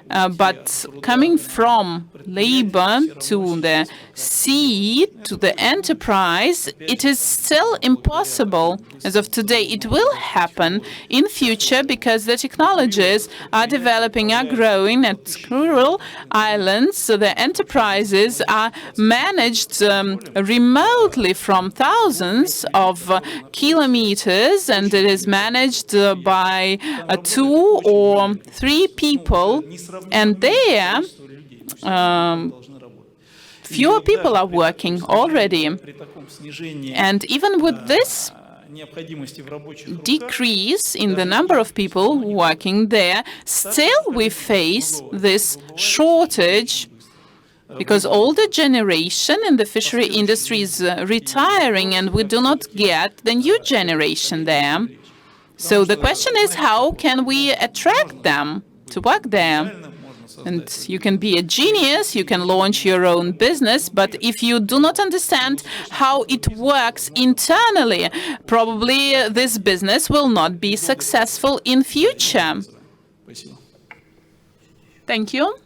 but coming from labor to the sea, to the enterprise, it is still impossible as of today. It will happen in future because the technologies are developing, are growing at rural islands. So the enterprises are managed remotely from thousands of kilometers, and it is managed by 2 or 3 people, and there fewer people are working already. And even with this decrease in the number of people working there, still we face this shortage, because older generation in the fishery industry is retiring, and we do not get the new generation there. So the question is, how can we attract them to work there? And you can be a genius, you can launch your own business, but if you do not understand how it works internally, probably this business will not be successful in future. Thank you.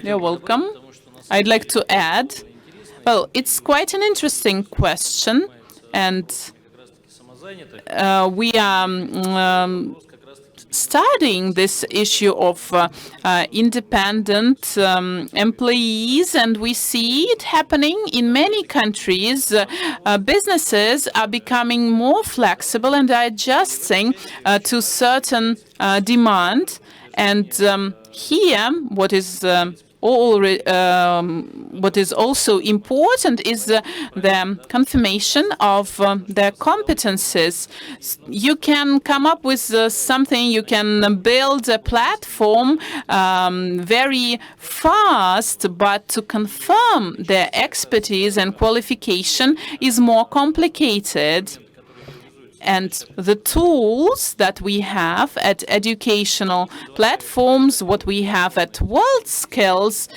You're welcome. I'd like to add, well, it's quite an interesting question, and we are studying this issue of independent employees, and we see it happening in many countries. Businesses are becoming more flexible and are adjusting to certain demand. And here, what is also important is the confirmation of their competences. You can come up with something, you can build a platform very fast, but to confirm their expertise and qualification is more complicated. And the tools that we have at educational platforms, what we have at WorldSkills,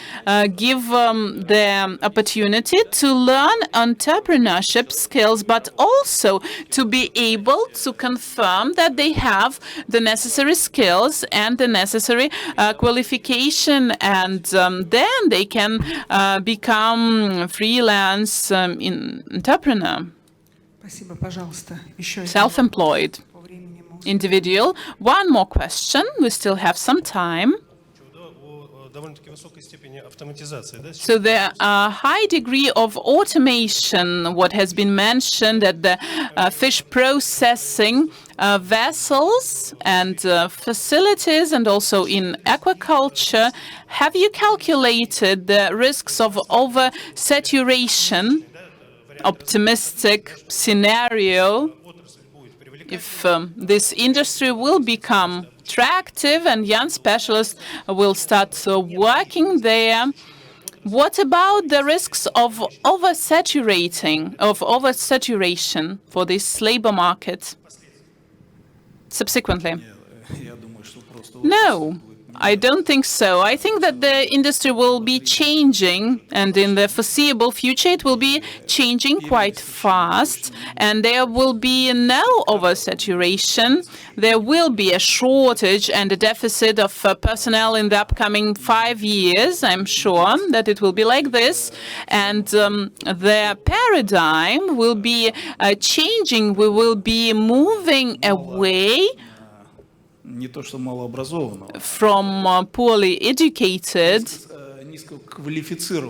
give the opportunity to learn entrepreneurship skills, but also to be able to confirm that they have the necessary skills and the necessary qualification, and then they can become freelance entrepreneur. Self-employed individual. One more question. We still have some time. So there are high degree of automation, what has been mentioned at the fish processing vessels and facilities, and also in aquaculture. Have you calculated the risks of oversaturation? Optimistic scenario, if this industry will become attractive and young specialists will start working there, what about the risks of oversaturation for this labor market subsequently? No, I don't think so. I think that the industry will be changing, and in the foreseeable future it will be changing quite fast, and there will be no oversaturation. There will be a shortage and a deficit of personnel in the upcoming 5 years. I'm sure that it will be like this, and the paradigm will be changing. We will be moving away from poorly educated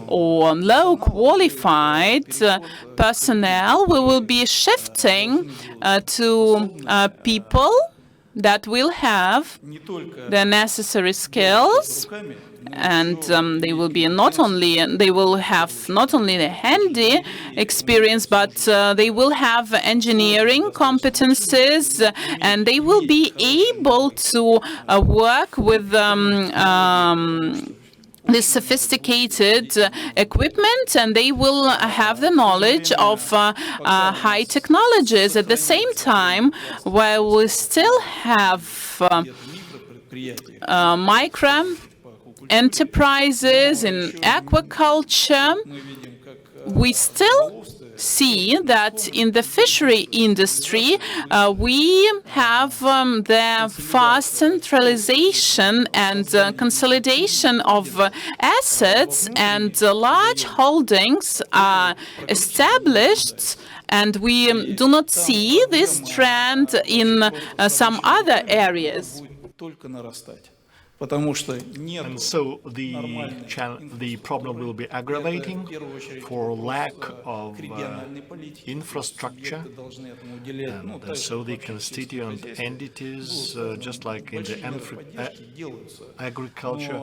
or low qualified personnel. We will be shifting to people that will have the necessary skills, and they will have not only the handy experience, but they will have engineering competences, and they will be able to work with this sophisticated equipment, and they will have the knowledge of high technologies. At the same time, while we still have micro enterprises in aquaculture, we still see that in the fishery industry, we have the fast centralization and consolidation of assets, and large holdings are established, and we do not see this trend in some other areas. And so the problem will be aggravating for lack of infrastructure, and so the constituent entities, just like in the agriculture,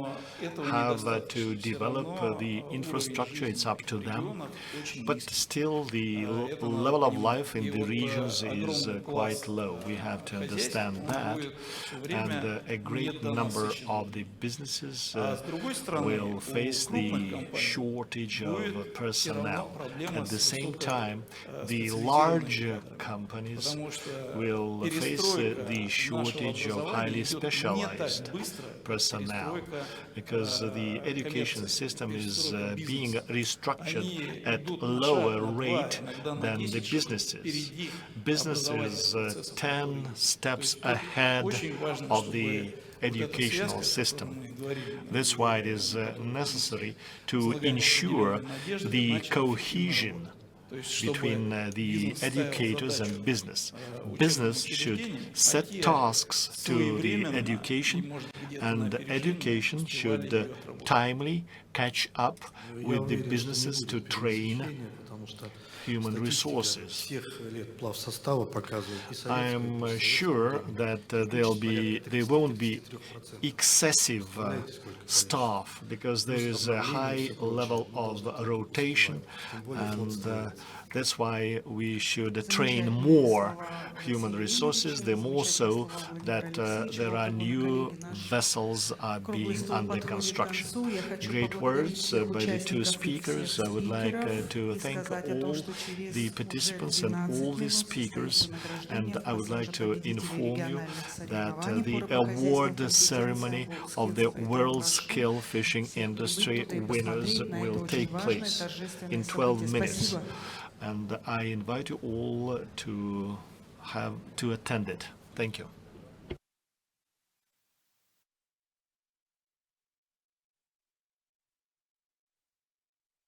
have to develop the infrastructure. It's up to them, but still the level of life in the regions is quite low. We have to understand that, and a great number of the businesses will face the shortage of personnel. At the same time, the large companies will face the shortage of highly specialized personnel, because the education system is being restructured at lower rate than the businesses. Businesses 10 steps ahead of the educational system. That's why it is necessary to ensure the cohesion between the educators and business. Business should set tasks to the education, and education should timely catch up with the businesses to train human resources. I am sure that there won't be excessive staff, because there is a high level of rotation, and That's why we should train more human resources, the more so that there are new vessels are being under construction. Great words by the two speakers. I would like to thank all the participants and all the speakers, and I would like to inform you that the award ceremony of the World Scale Fishing Industry winners will take place in 12 minutes. And I invite you all to attend it. Thank you.